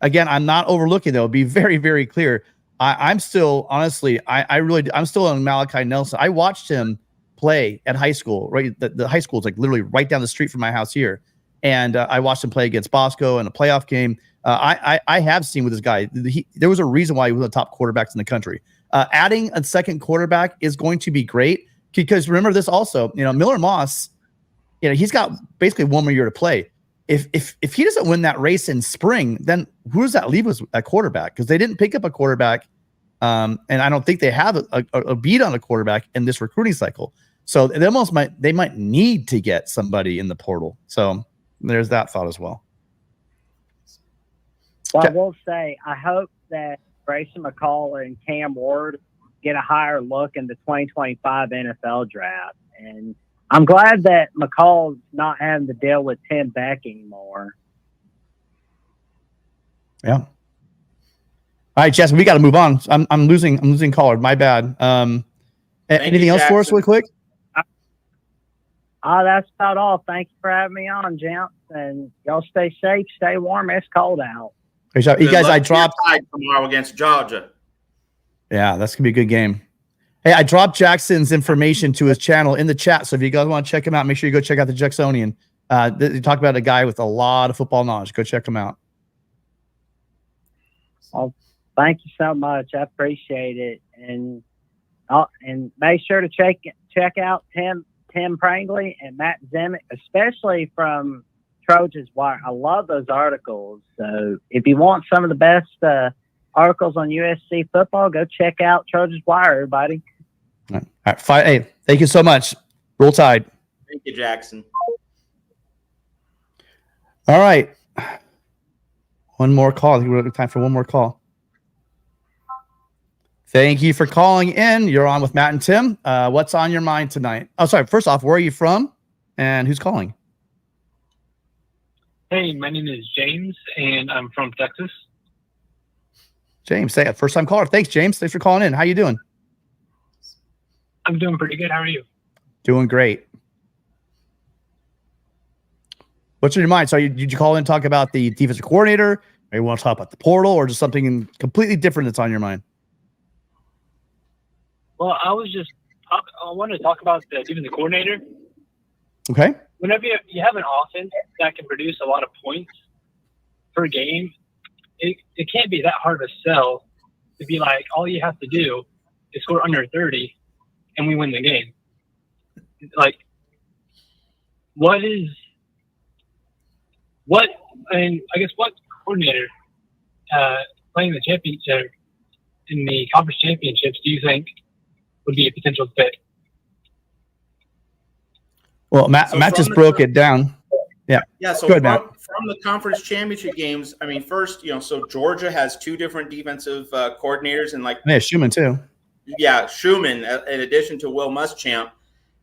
Again, I'm not overlooking, though. Be very, very clear. I'm still, honestly, I'm still on Malachi Nelson. I watched him play at high school, right? The high school is like literally right down the street from my house here. And I watched him play against Bosco in a playoff game. I have seen with this guy, there was a reason why he was one of the top quarterbacks in the country. Adding a second quarterback is going to be great, because remember this also, Miller Moss, he's got basically one more year to play. If he doesn't win that race in spring, then who does that leave us at quarterback? Because they didn't pick up a quarterback, and I don't think they have a beat on a quarterback in this recruiting cycle. So they might need to get somebody in the portal. So there's that thought as well. Well, I will say, I hope that Grayson McCall and Cam Ward get a higher look in the 2025 NFL draft. And I'm glad that McCall's not having to deal with Tim Beck anymore. Yeah. All right, Jess, we got to move on. I'm losing caller. My bad. Anything else for us really quick? That's about all. Thank you for having me on, gents. And y'all stay safe, stay warm. It's cold out. You guys, I dropped tomorrow against Georgia. Yeah, that's gonna be a good game. Hey, I dropped Jackson's information to his channel in the chat. So if you guys want to check him out, make sure you go check out the Jacksonian. You talk about a guy with a lot of football knowledge. Go check him out. Well, thank you so much. I appreciate it. And make sure to check out Tim Prangley and Matt Zemick, especially from Trojan's Wire. I love those articles. So if you want some of the best articles on USC football, go check out Trojan's Wire, everybody. All right. Hey, thank you so much. Roll Tide. Thank you, Jackson. All right. One more call. I think we have time for one more call. Thank you for calling in. You're on with Matt and Tim. What's on your mind tonight? Oh, sorry. First off, where are you from and who's calling? Hey, my name is James, and I'm from Texas. James, say it. First time caller. Thanks, James. Thanks for calling in. How you doing? I'm doing pretty good. How are you? Doing great. What's in your mind? So did you call in and talk about the defensive coordinator? Or you want to talk about the portal, or just something completely different that's on your mind? Well, I wanted to talk about the defensive coordinator. Okay. Whenever you have an offense that can produce a lot of points per game, it can't be that hard of a sell to be like, all you have to do is score under 30 and we win the game. Like, what coordinator playing the championship in the conference championships do you think would be a potential fit? Well, Matt just broke it down. Yeah. Yeah. So Go ahead, from the conference championship games, I mean, first, so Georgia has 2 different defensive coordinators, and Schumann too. Yeah, Schumann, in addition to Will Muschamp.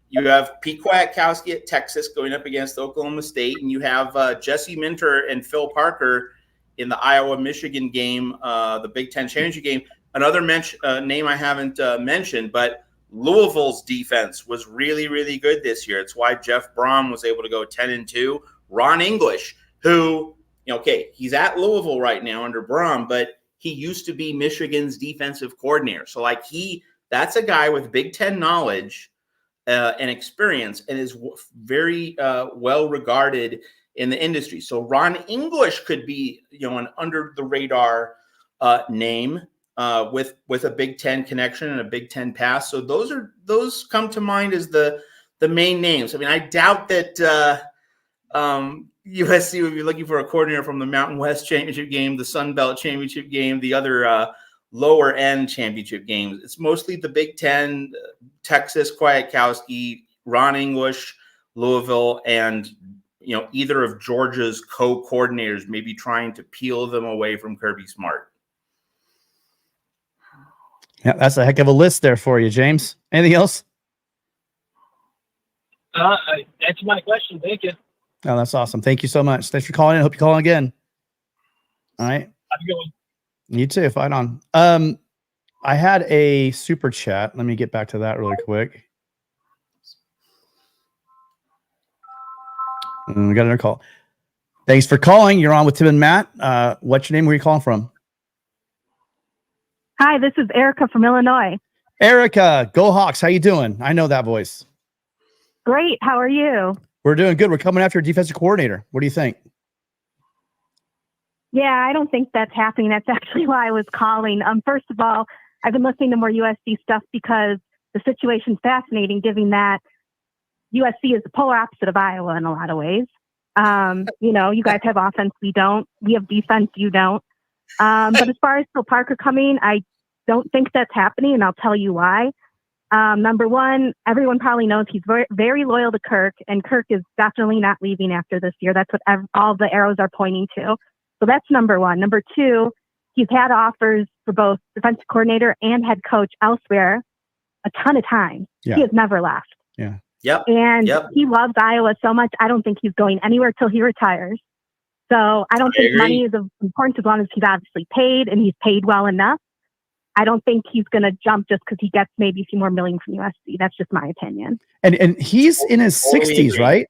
You have Kwiatkowski at Texas going up against Oklahoma State, and you have Jesse Minter and Phil Parker in the Iowa-Michigan game, the Big Ten championship game. Another name I haven't mentioned, but Louisville's defense was really, really good this year. It's why Jeff Brom was able to go 10-2. Ron English, who, he's at Louisville right now under Brom, but he used to be Michigan's defensive coordinator. So that's a guy with Big Ten knowledge and experience, and is very well regarded in the industry. So Ron English could be, an under the radar name with a Big Ten connection and a Big Ten pass. So those come to mind as the main names. I mean, I doubt that USC would be looking for a coordinator from the Mountain West championship game, the Sun Belt championship game, the other lower end championship games. It's mostly the Big Ten, Texas, Kwiatkowski, Ron English, Louisville, and either of Georgia's co-coordinators maybe trying to peel them away from Kirby Smart. Yeah, that's a heck of a list there for you, James. Anything else? That's my question. Thank you. Oh, that's awesome. Thank you so much. Thanks for calling in. Hope you call again. All right. Have a good one. You too. Fight on. I had a super chat. Let me get back to that really quick. And we got another call. Thanks for calling. You're on with Tim and Matt. What's your name? Where are you calling from? Hi, this is Erica from Illinois. Erica, go Hawks. How you doing? I know that voice. Great. How are you? We're doing good. We're coming after your defensive coordinator. What do you think? Yeah, I don't think that's happening. That's actually why I was calling. First of all, I've been listening to more USC stuff because the situation's fascinating, given that USC is the polar opposite of Iowa in a lot of ways. You guys have offense, we don't. We have defense, you don't. But as far as Phil Parker coming, I don't think that's happening, and I'll tell you why. Number one, everyone probably knows he's very, very loyal to Kirk, and Kirk is definitely not leaving after this year. That's what all the arrows are pointing to. So that's number one. Number two, he's had offers for both defensive coordinator and head coach elsewhere a ton of times. Yeah. He has never left. Yeah. Yep. And he loves Iowa so much, I don't think he's going anywhere till he retires. So I don't think money is important as long as he's obviously paid and he's paid well enough. I don't think he's going to jump just because he gets maybe a few more million from USC. That's just my opinion. And he's in his 60s, right?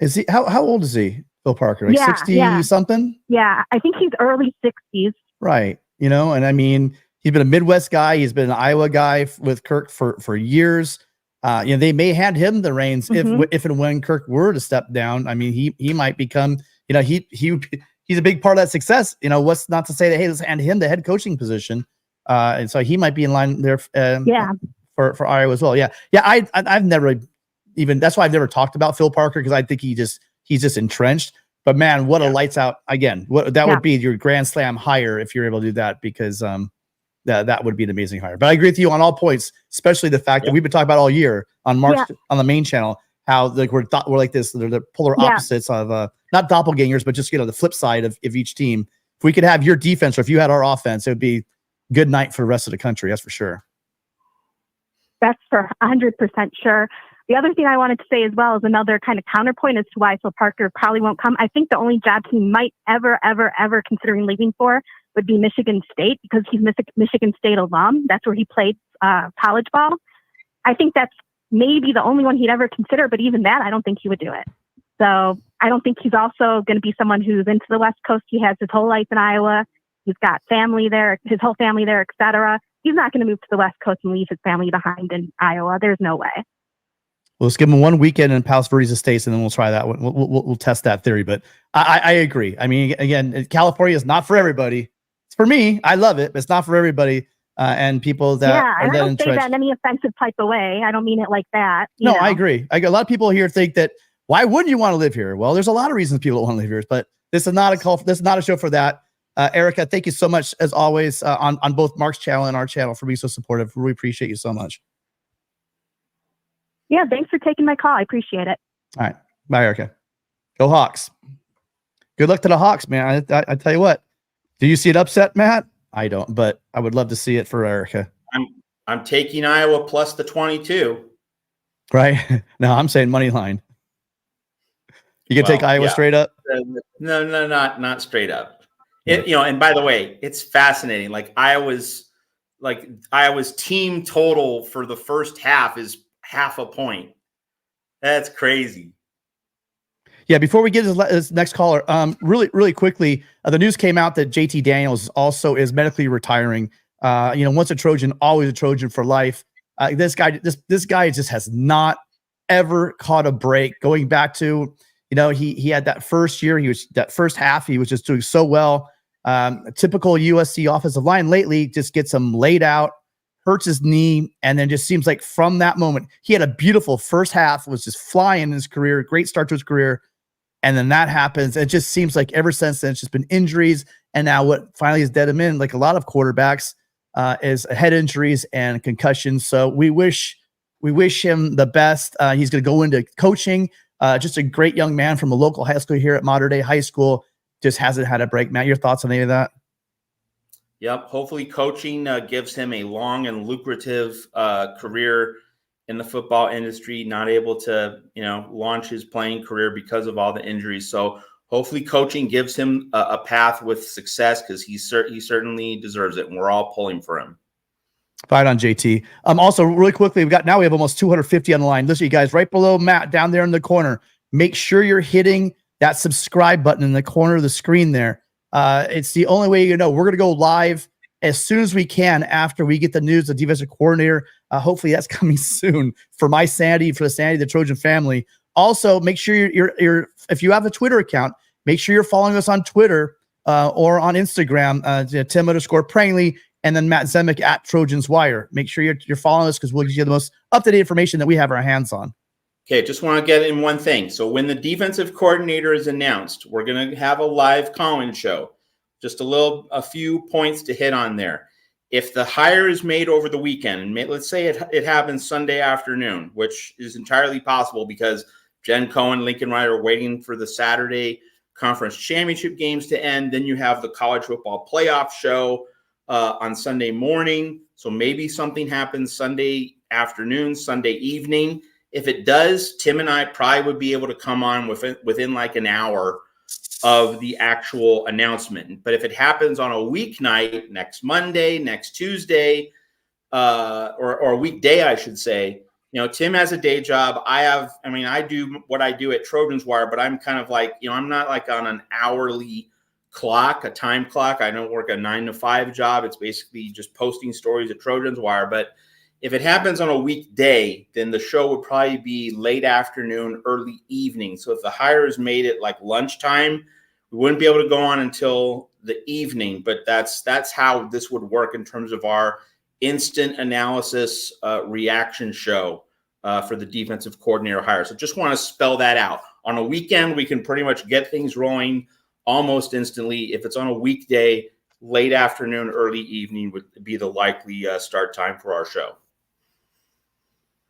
Is he? How old is he, Phil Parker? Like 60 something? Yeah, I think he's early 60s. Right. And I mean, he's been a Midwest guy. He's been an Iowa guy with Kirk for years. They may hand him the reins if and when Kirk were to step down. I mean, he might become, he's a big part of that success. What's not to say that, hey, let's hand him the head coaching position. And so he might be in line there for Iowa as well. Yeah. I've never even, that's why I've never talked about Phil Parker, because I think he's just entrenched. But man, what a lights out again. Would be your grand slam hire if you're able to do that, because that would be an amazing hire. But I agree with you on all points, especially the fact that we've been talking about all year on Mark's on the main channel, how we're like this, they're the polar opposites of not doppelgangers, but just the flip side of each team. If we could have your defense, or if you had our offense, it would be good night for the rest of the country. That's for sure. That's for 100% sure. The other thing I wanted to say as well is another kind of counterpoint as to why Phil Parker probably won't come. I think the only job he might ever considering leaving for would be Michigan State, because he's Michigan State alum. That's where he played college ball. I think that's maybe the only one he'd ever consider, but even that, I don't think he would do it. So I don't think he's also going to be someone who's into the West Coast. He has his whole life in Iowa. He's got family there, his whole family there, etc. He's not going to move to the West Coast and leave his family behind in Iowa. There's no way. Well, let's give him one weekend in Palos Verdes Estates, and then we'll try that one. We'll test that theory. But I agree. I mean, again, California is not for everybody. It's for me. I love it, but it's not for everybody. And people that I don't say that in any offensive type of way. I don't mean it like that. No, I agree. A lot of people here think that, why wouldn't you want to live here? Well, there's a lot of reasons people don't want to live here, but this is not a call. This is not a show for that. Erica, thank you so much as always on both Mark's channel and our channel for being so supportive. We appreciate you so much. Yeah, thanks for taking my call. I appreciate it. All right, bye, Erica. Go Hawks. Good luck to the Hawks, man. I tell you what. Do you see it upset, Matt? I don't, but I would love to see it for Erica. I'm taking Iowa plus the 22. Right? No, I'm saying money line. You can take Iowa straight up? No, not straight up. And by the way, it's fascinating. Like Iowa's team total for the first half is half a point. That's crazy. Yeah, before we get to this next caller, really quickly, the news came out that JT Daniels also is medically retiring. Once a Trojan, always a Trojan for life. This guy just has not ever caught a break. Going back to, he had that first year, that first half, he was just doing so well. Typical USC offensive line lately just gets him laid out, hurts his knee, and then just seems like from that moment, he had a beautiful first half, was just flying in his career, great start to his career. And then that happens. It just seems like ever since then, it's just been injuries. And now what finally has dead him in, like a lot of quarterbacks, is head injuries and concussions. So we wish him the best. He's going to go into coaching. Just a great young man from a local high school here at Mater Dei High School. Just hasn't had a break. Matt, your thoughts on any of that? Yep. Hopefully coaching gives him a long and lucrative career in the football industry, not able to, launch his playing career because of all the injuries. So hopefully coaching gives him a path with success, because he certainly deserves it. And we're all pulling for him. Fight on, JT. Also, really quickly, we have almost 250 on the line. Listen, you guys, right below Matt, down there in the corner, make sure you're hitting that subscribe button in the corner of the screen there. It's the only way we're going to go live as soon as we can after we get the news of defensive coordinator. Hopefully that's coming soon for my sanity, for the sanity of the Trojan family. Also, make sure you're if you have a Twitter account, make sure you're following us on Twitter or on Instagram, Tim_Prangley, and then Matt Zemek at Trojans Wire. Make sure you're following us, because we'll give you the most up-to-date information that we have our hands on. Okay, just want to get in one thing. So when the defensive coordinator is announced, we're going to have a live call-in show. Just a few points to hit on there. If the hire is made over the weekend, and let's say it happens Sunday afternoon, which is entirely possible because Jen Cohen, Lincoln Wright are waiting for the Saturday conference championship games to end. Then you have the college football playoff show on Sunday morning. So maybe something happens Sunday afternoon, Sunday evening. If it does, Tim and I probably would be able to come on within like an hour of the actual announcement. But if it happens on a weeknight, next Monday, next Tuesday, or a weekday, I should say, Tim has a day job. I do what I do at Trojans Wire, but I'm kind of like, I'm not like on an hourly clock, a time clock. I don't work a 9 to 5 job. It's basically just posting stories at Trojans Wire. But if it happens on a weekday, then the show would probably be late afternoon, early evening. So if the hire is made at like lunchtime, we wouldn't be able to go on until the evening. But that's how this would work in terms of our instant analysis reaction show for the defensive coordinator hire. So just want to spell that out. On a weekend, we can pretty much get things rolling almost instantly. If it's on a weekday, late afternoon, early evening would be the likely start time for our show.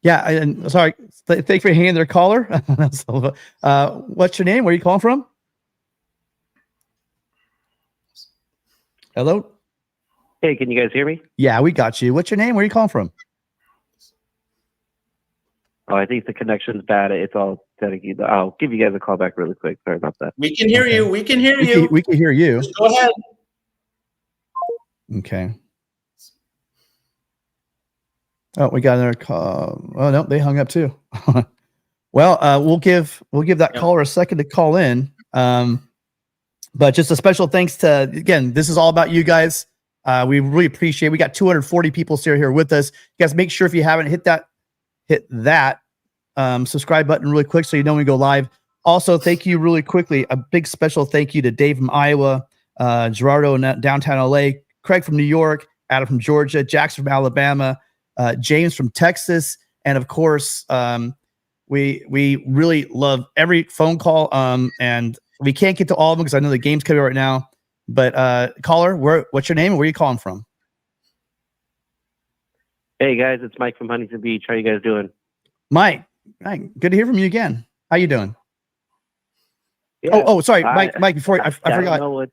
Yeah, and sorry, thank you for hanging there, caller. What's your name? Where are you calling from? Hello? Hey, can you guys hear me? Yeah, we got you. What's your name? Where are you calling from? Oh, I think the connection's bad. It's all dedicated. I'll give you guys a call back really quick. Sorry about that. We can hear you. We can hear We you. can hear you. Just go ahead. Okay. Oh, we got another call. Oh no, they hung up too. Well, we'll give that caller a second to call in. But just a special thanks to, again, this is all about you guys. We really appreciate it. We got 240 people still here with us. You guys make sure if you haven't hit that subscribe button really quick so you know when we go live. Also, thank you really quickly. A big special thank you to Dave from Iowa, Gerardo in downtown LA, Craig from New York, Adam from Georgia, Jackson from Alabama, James from Texas, and of course, we really love every phone call. And we can't get to all of them because I know the game's coming right now. But caller, what's your name and where are you calling from? Hey guys, it's Mike from Huntington Beach. How you guys doing? Mike, good to hear from you again. How you doing? Yeah, Sorry, Mike. Before I forgot.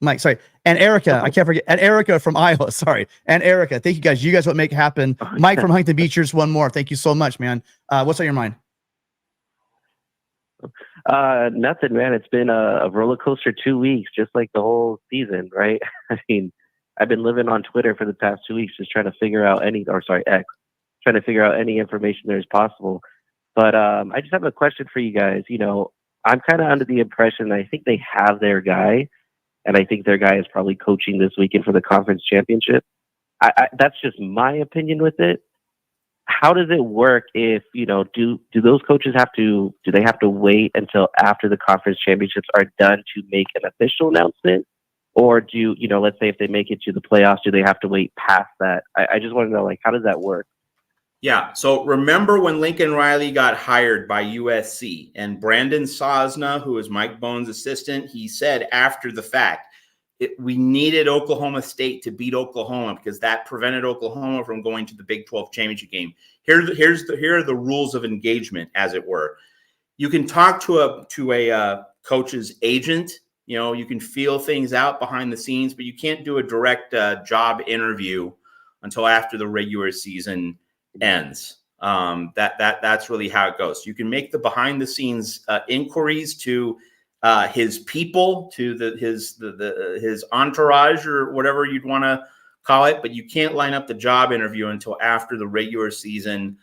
Mike, sorry. And Erica, I can't forget. And Erica from Iowa, sorry. And Erica, thank you guys. You guys what make happen. Mike from Huntington Beach, here's one more. Thank you so much, man. What's on your mind? Nothing, man. It's been a roller coaster 2 weeks, just like the whole season, right? I mean, I've been living on Twitter for the past 2 weeks, just trying to figure out X, trying to figure out any information there is possible. But I just have a question for you guys. You know, I'm kind of under the impression I think they have their guy, and I think their guy is probably coaching this weekend for the conference championship. That's just my opinion with it. How does it work if, you know, do those coaches do they have to wait until after the conference championships are done to make an official announcement? Or let's say if they make it to the playoffs, do they have to wait past that? I just want to know, like, how does that work? Yeah. So remember when Lincoln Riley got hired by USC and Brandon Sosna, who is Mike Bohn's assistant, he said after the fact, we needed Oklahoma State to beat Oklahoma because that prevented Oklahoma from going to the Big 12 championship game. Here are the rules of engagement, as it were. You can talk to a coach's agent. You know, you can feel things out behind the scenes, but you can't do a direct job interview until after the regular season ends. That's really how it goes. You can make the behind the scenes inquiries to his people, to his entourage, or whatever you'd want to call it, but you can't line up the job interview until after the regular season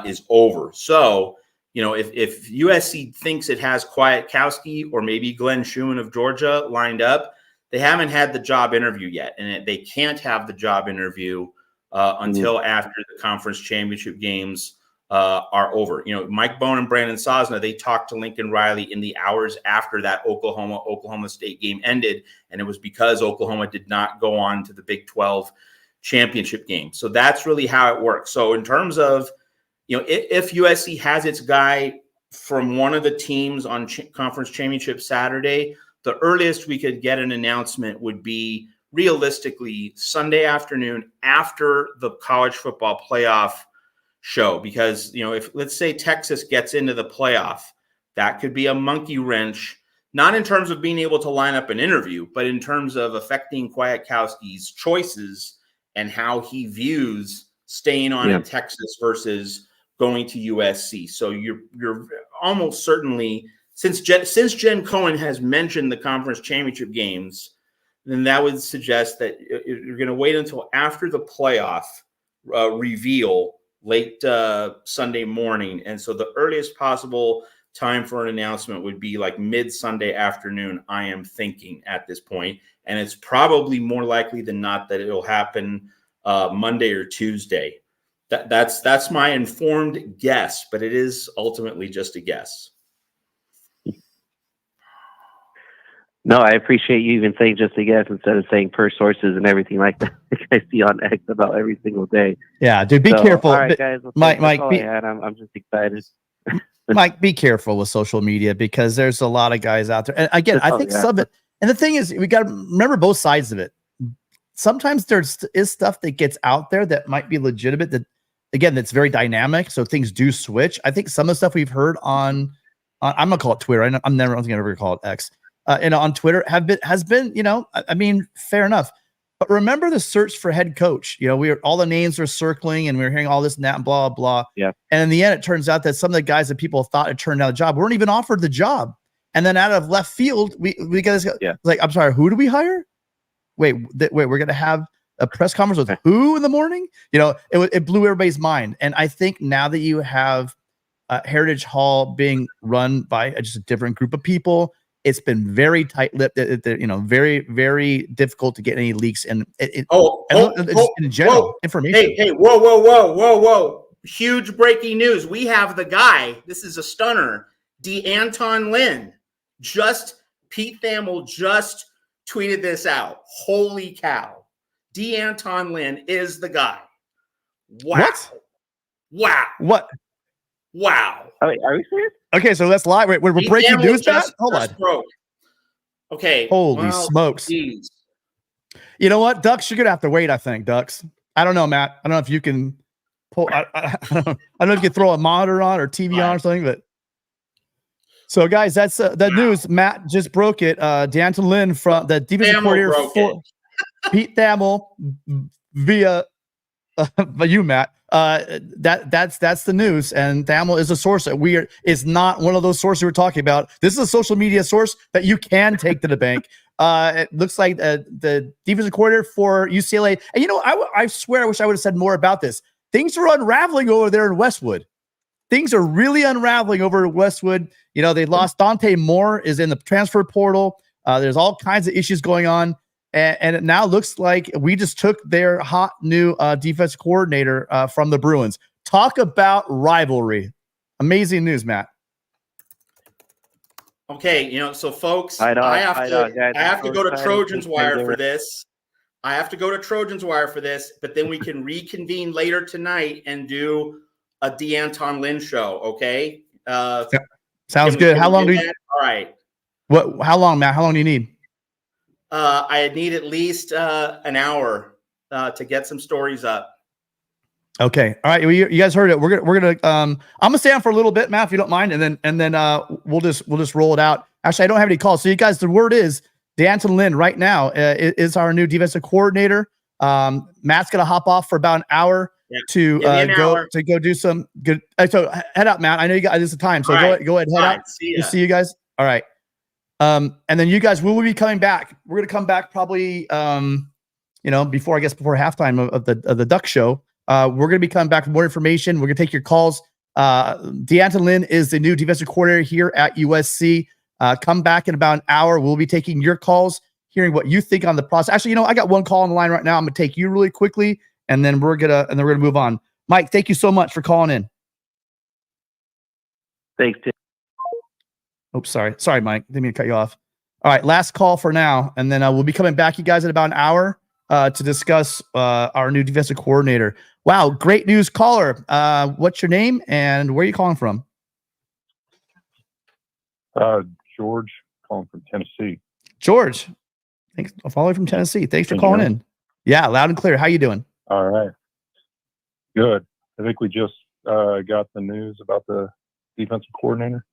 is over. So, you know, if USC thinks it has Kwiatkowski or maybe Glenn Schumann of Georgia lined up, they haven't had the job interview yet, and they can't have the job interview until after the conference championship games are over. You know, Mike Bohn and Brandon Sosna, they talked to Lincoln Riley in the hours after that Oklahoma State game ended, and it was because Oklahoma did not go on to the Big 12 championship game. So that's really how it works. So in terms of, you know, if USC has its guy from one of the teams on conference championship Saturday, the earliest we could get an announcement would be realistically Sunday afternoon after the college football playoff show. Because, you know, if let's say Texas gets into the playoff, that could be a monkey wrench, not in terms of being able to line up an interview, but in terms of affecting Kwiatkowski's choices and how he views staying on in Texas versus going to USC. So you're almost certainly, since Jen Cohen has mentioned the conference championship games, then that would suggest that you're going to wait until after the playoff reveal late Sunday morning. And so the earliest possible time for an announcement would be like mid-Sunday afternoon, I am thinking at this point. And it's probably more likely than not that it'll happen Monday or Tuesday. That's my informed guess, but it is ultimately just a guess. No, I appreciate you even saying just a guess instead of saying per sources and everything like that. I see on X about every single day. Yeah, dude, be careful. All right, guys. Well, Mike, I'm just excited. Mike, be careful with social media because there's a lot of guys out there. And again, I think some of it, and the thing is, we got to remember both sides of it. Sometimes is stuff that gets out there that might be legitimate, that again, that's very dynamic. So things do switch. I think some of the stuff we've heard on I'm gonna call it Twitter. I'm never going to ever call it X. On Twitter has been, you know, I mean, fair enough. But remember the search for head coach. You know, all the names are circling, and we were hearing all this and that and blah blah. Yeah. And in the end, it turns out that some of the guys that people thought had turned down the job weren't even offered the job. And then out of left field, we got this. Yeah. Like, I'm sorry, who do we hire? Wait, we're gonna have a press conference with who in the morning? You know, it blew everybody's mind. And I think now that you have Heritage Hall being run by just a different group of people, it's been very tight-lipped. You know, very, very difficult to get any leaks and in general information. Hey, whoa! Huge breaking news! We have the guy. This is a stunner. D'Anton Lynn. Pete Thamel just tweeted this out. Holy cow! D'Anton Lynn is the guy. Wow! What? Wow! Are we serious? Okay, so that's live. Wait, we're breaking news, Matt? Hold on. Broke. Okay. Holy smokes. Geez. You know what, Ducks? You're going to have to wait, I think, Ducks. I don't know, Matt. I don't know if you can pull. I don't know if you can throw a monitor on or TV on or something, but. So, guys, that's that news. Matt just broke it. D'Anton Lynn from the defensive coordinator for Pete Thamel via you, Matt. That's the news, and Thamel is a source that is not one of those sources we're talking about. This is a social media source that you can take to the bank. It looks like the defensive coordinator for UCLA, and you know, I swear I wish I would have said more about this. Things are unraveling over there in Westwood. Things are really unraveling over Westwood. You know, they lost Dante Moore is in the transfer portal. There's all kinds of issues going on. And it now looks like we just took their hot new defense coordinator from the Bruins. Talk about rivalry. Amazing news, Matt. Okay, you know, so folks, I have to go to Trojan's Wire for this. I have to go to Trojan's Wire for this, but then we can reconvene later tonight and do a D'Anton Lynn show, okay? Sounds good. How long do you? All right. How long, Matt? How long do you need? I need at least an hour to get some stories up. Okay. All right. Well, you guys heard it. We're gonna. I'm gonna stay on for a little bit, Matt, if you don't mind, and then we'll just roll it out. Actually, I don't have any calls. So you guys, the word is D'Anton Lynn right now is our new defensive coordinator. Matt's gonna hop off for about an hour to go do some good. So head out, Matt. I know you got this is time. So go ahead, head out. See you guys. All right. And then you guys will be coming back. We're gonna come back probably before halftime of the Duck show. We're gonna be coming back with more information. We're gonna take your calls. D'Anton Lynn is the new defensive coordinator here at USC. Come back in about an hour. We'll be taking your calls, hearing what you think on the process. Actually, I got one call on the line right now. I'm gonna take you really quickly, and then we're gonna move on. Mike, thank you so much for calling in. Thanks, Tim. Oops, sorry, Mike. Didn't mean to cut you off. All right, last call for now, and then we'll be coming back, you guys, in about an hour to discuss our new defensive coordinator. Wow, great news, caller. What's your name and where are you calling from? George, calling from Tennessee. George, thanks. I'll follow you from Tennessee. Thanks for calling in. Yeah, loud and clear. How you doing? All right, good. I think we just got the news about the defensive coordinator.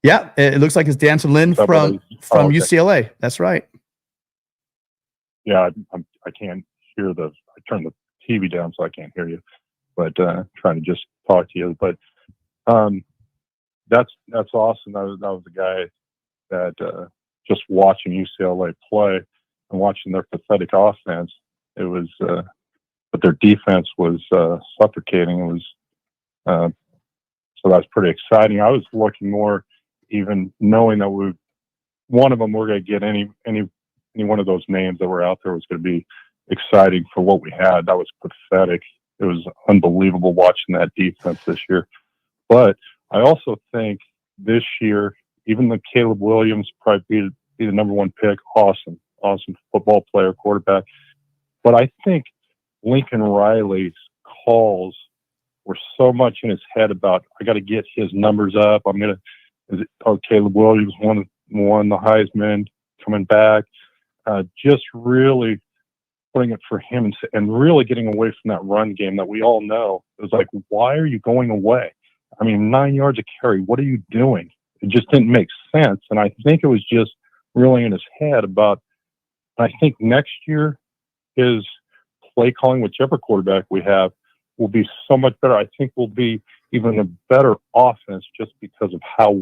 Yeah, it looks like it's D'Anton Lynn from UCLA. That's right. Yeah, I can't hear I turned the TV down so I can't hear you, but trying to just talk to you. But that's awesome. That was a guy that just watching UCLA play and watching their pathetic offense. It was, but their defense was suffocating. It was so that's pretty exciting. I was looking more, even knowing that one of them we're going to get any one of those names that were out there was going to be exciting for what we had. That was pathetic. It was unbelievable watching that defense this year. But I also think this year, even though Caleb Williams probably be the number one pick, awesome football player, quarterback. But I think Lincoln Riley's calls were so much in his head about, I got to get his numbers up. Caleb Williams won the Heisman, coming back, just really putting it for him and really getting away from that run game that we all know. It was like, why are you going away? I mean, 9 yards a carry. What are you doing? It just didn't make sense. And I think it was just really in his head about, I think next year his play calling, whichever quarterback we have, will be so much better. I think we'll be even a better offense just because of how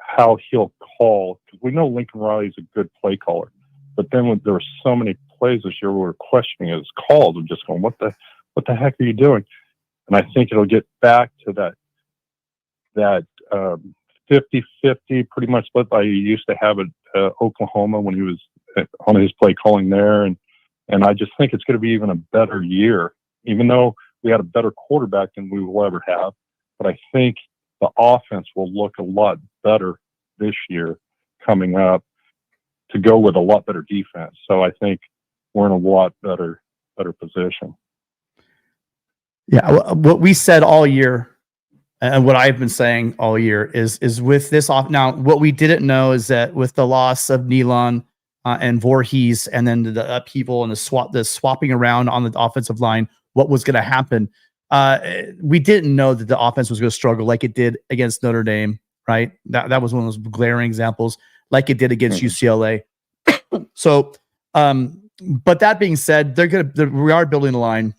how he'll call. Because we know Lincoln Riley's a good play caller, but then when there were so many plays this year we were questioning his calls and just going, what the heck are you doing? And I think it'll get back to that 50-50 pretty much split I used to have at Oklahoma when he was on his play calling there. And I just think it's going to be even a better year, even though we had a better quarterback than we will ever have. But I think the offense will look a lot better this year coming up to go with a lot better defense. So I think we're in a lot better position. Yeah, what we said all year, and what I've been saying all year is with this off. Now, what we didn't know is that with the loss of Nealon and Voorhees, and then the upheaval and the swapping around on the offensive line, what was going to happen? We didn't know that the offense was going to struggle like it did against Notre Dame, right? That was one of those glaring examples, like it did against UCLA. So, but that being said, we are building a line.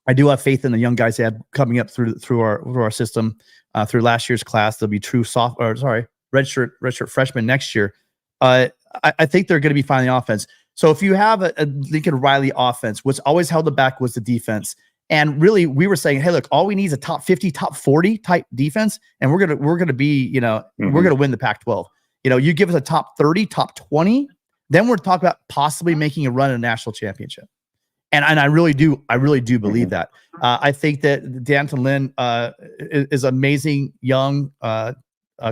I do have faith in the young guys they had coming up through our system, through last year's class. They'll be true redshirt freshmen next year. I think they're going to be finding the offense. So if you have a Lincoln Riley offense, what's always held it back was the defense. And really, we were saying, hey, look, all we need is a top 50, top 40 type defense, and we're gonna be, we're gonna win the Pac-12. You give us a top 30, top 20, then we're talking about possibly making a run at a national championship. And I really do believe that. I think that D'Anton Lynn is amazing young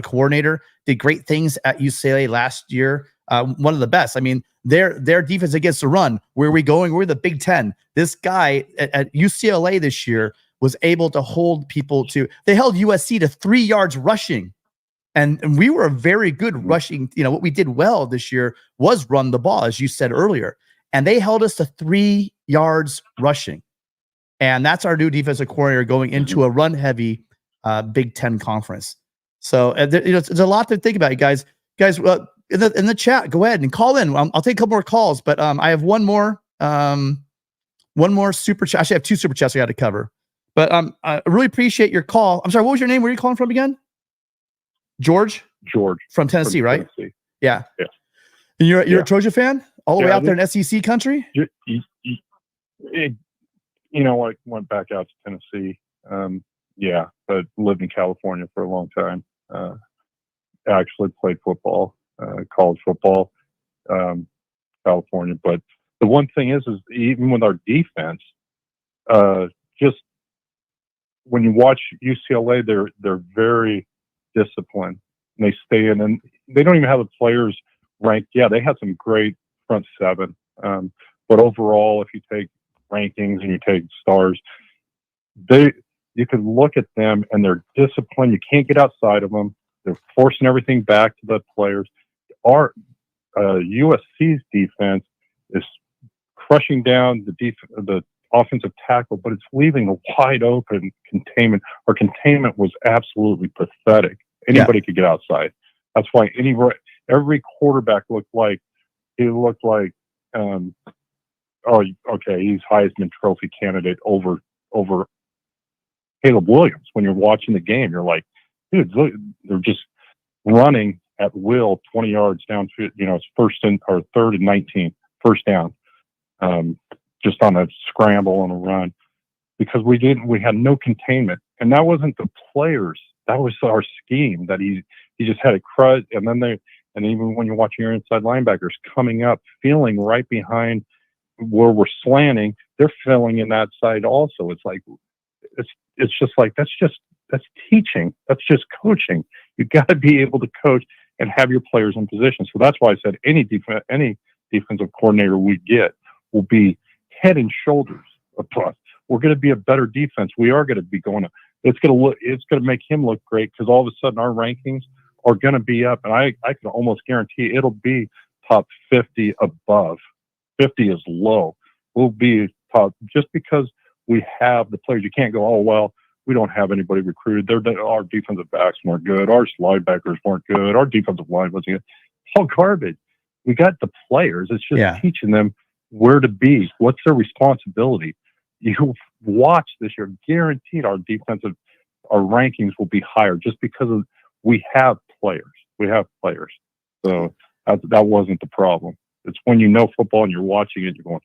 coordinator. Did great things at UCLA last year. One of the best. I mean, their defense against the run. Where are we going? We're the Big Ten. This guy at UCLA this year was able to hold people to. They held USC to 3 yards rushing, and we were very good rushing. What we did well this year was run the ball, as you said earlier. And they held us to 3 yards rushing. And that's our new defensive coordinator going into a run-heavy Big Ten conference. So there's a lot to think about, you guys. Guys, in the chat, go ahead and call in. I'll take a couple more calls, but I have one more super chat. Actually, I have 2 super chats I got to cover. But I really appreciate your call. I'm sorry, what was your name? Where are you calling from again? George from Tennessee, right? Tennessee. Yeah. And you're a Trojan fan? All the way out there in SEC country? I went back out to Tennessee. But lived in California for a long time. Actually played football, college football, California. But the one thing is even with our defense, just when you watch UCLA, they're very disciplined. And they stay in, and they don't even have the players ranked. Yeah, they had some great front seven. But overall, if you take rankings and you take stars, you can look at them and they're disciplined. You can't get outside of them. They're forcing everything back to the players. Our USC's defense is crushing down the offensive tackle, but it's leaving a wide open containment. Our containment was absolutely pathetic. Anybody could get outside. That's why every quarterback looked like he's Heisman Trophy candidate over Caleb Williams. When you're watching the game, you're like, dude, look, they're just running at will 20 yards down to, it's 3rd and 19, first down, just on a scramble and a run, because we had no containment. And that wasn't the players. That was our scheme that he just had a crud. And even when you're watching your inside linebackers coming up, feeling right behind where we're slanting, they're filling in that side also. It's like, it's just like, that's teaching. That's just coaching. You've got to be able to coach and have your players in position. So that's why I said any defensive coordinator we get will be head and shoulders above. We're going to be a better defense. We are going to be going. It's going to make him look great, because all of a sudden our rankings are going to be up, and I can almost guarantee it'll be top 50 above. 50 is low. We'll be top just because we have the players. You can't go, oh well, we don't have anybody recruited. Our defensive backs weren't good. Our linebackers weren't good. Our defensive line wasn't good. It's all garbage. We got the players. It's just teaching them where to be. What's their responsibility? You watch this year, guaranteed our rankings will be higher just because we have players. We have players. So that wasn't the problem. It's when you know football and you're watching it, you're going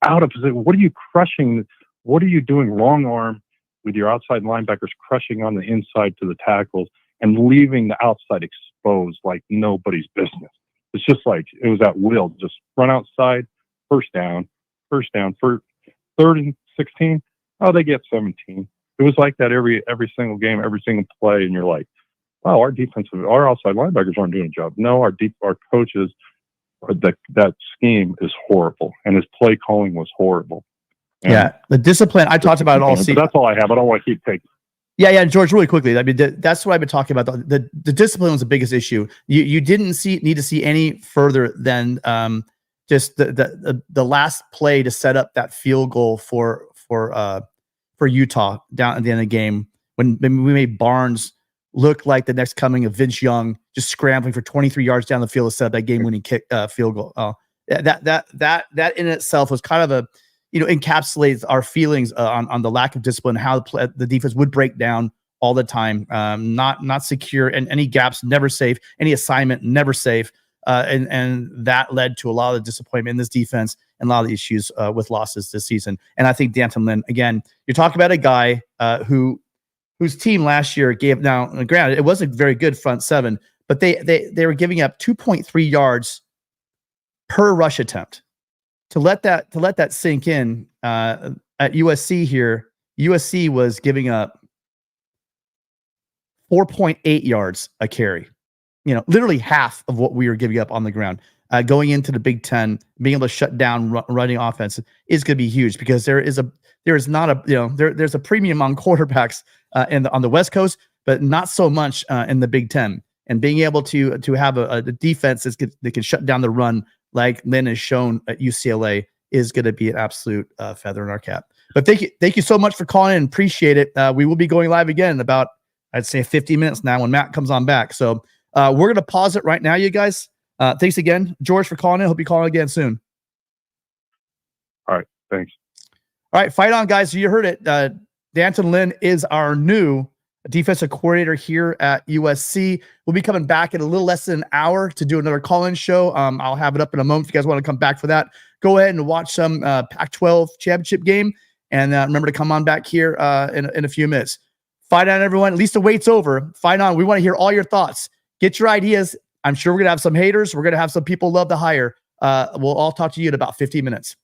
out of position. What are you crushing? What are you doing long arm with your outside linebackers crushing on the inside to the tackles and leaving the outside exposed like nobody's business? It's just like it was at will. Just run outside, first down, for 3rd and 16. Oh, they get 17. It was like that every single game, every single play, and you're like, wow, our outside linebackers aren't doing a job. No, our coaches, that scheme is horrible, and his play calling was horrible. And the discipline I talked about it all season. That's all I have. I don't want to keep taking. Yeah, George, really quickly. I mean, that's what I've been talking about. The discipline was the biggest issue. You didn't need to see any further than just the last play to set up that field goal for Utah down at the end of the game when we made Barnes look like the next coming of Vince Young, just scrambling for 23 yards down the field to set up that game-winning field goal. That in itself was kind of encapsulates our feelings on the lack of discipline, how the defense would break down all the time, not secure, and any gaps never safe, any assignment never safe, and that led to a lot of disappointment in this defense and a lot of the issues with losses this season. And I think D'Anton Lynn, again, you're talking about a guy whose team last year gave, now granted it wasn't a very good front seven, but they were giving up 2.3 yards per rush attempt. To let that sink in, at USC here, USC was giving up 4.8 yards a carry. Literally half of what we were giving up on the ground. Going into the Big Ten, being able to shut down running offense is going to be huge because there's a premium on quarterbacks on the West Coast, but not so much in the Big Ten. And being able to have a defense that can shut down the run, like Lynn has shown at UCLA, is going to be an absolute feather in our cap. But thank you so much for calling in. Appreciate it. We will be going live again in about, I'd say, 50 minutes now when Matt comes on back. So we're going to pause it right now, you guys. Thanks again, George, for calling in. Hope you call in again soon. All right. Thanks. All right. Fight on, guys. You heard it. D'Anton Lynn is our new defensive coordinator here at USC. We'll be coming back in a little less than an hour to do another call-in show. I'll have it up in a moment if you guys want to come back for that. Go ahead and watch some Pac-12 championship game, and remember to come on back here in a few minutes. Fight on, everyone. At least the wait's over. Fight on. We want to hear all your thoughts. Get your ideas. I'm sure we're going to have some haters. We're going to have some people love to hire. We'll all talk to you in about 15 minutes.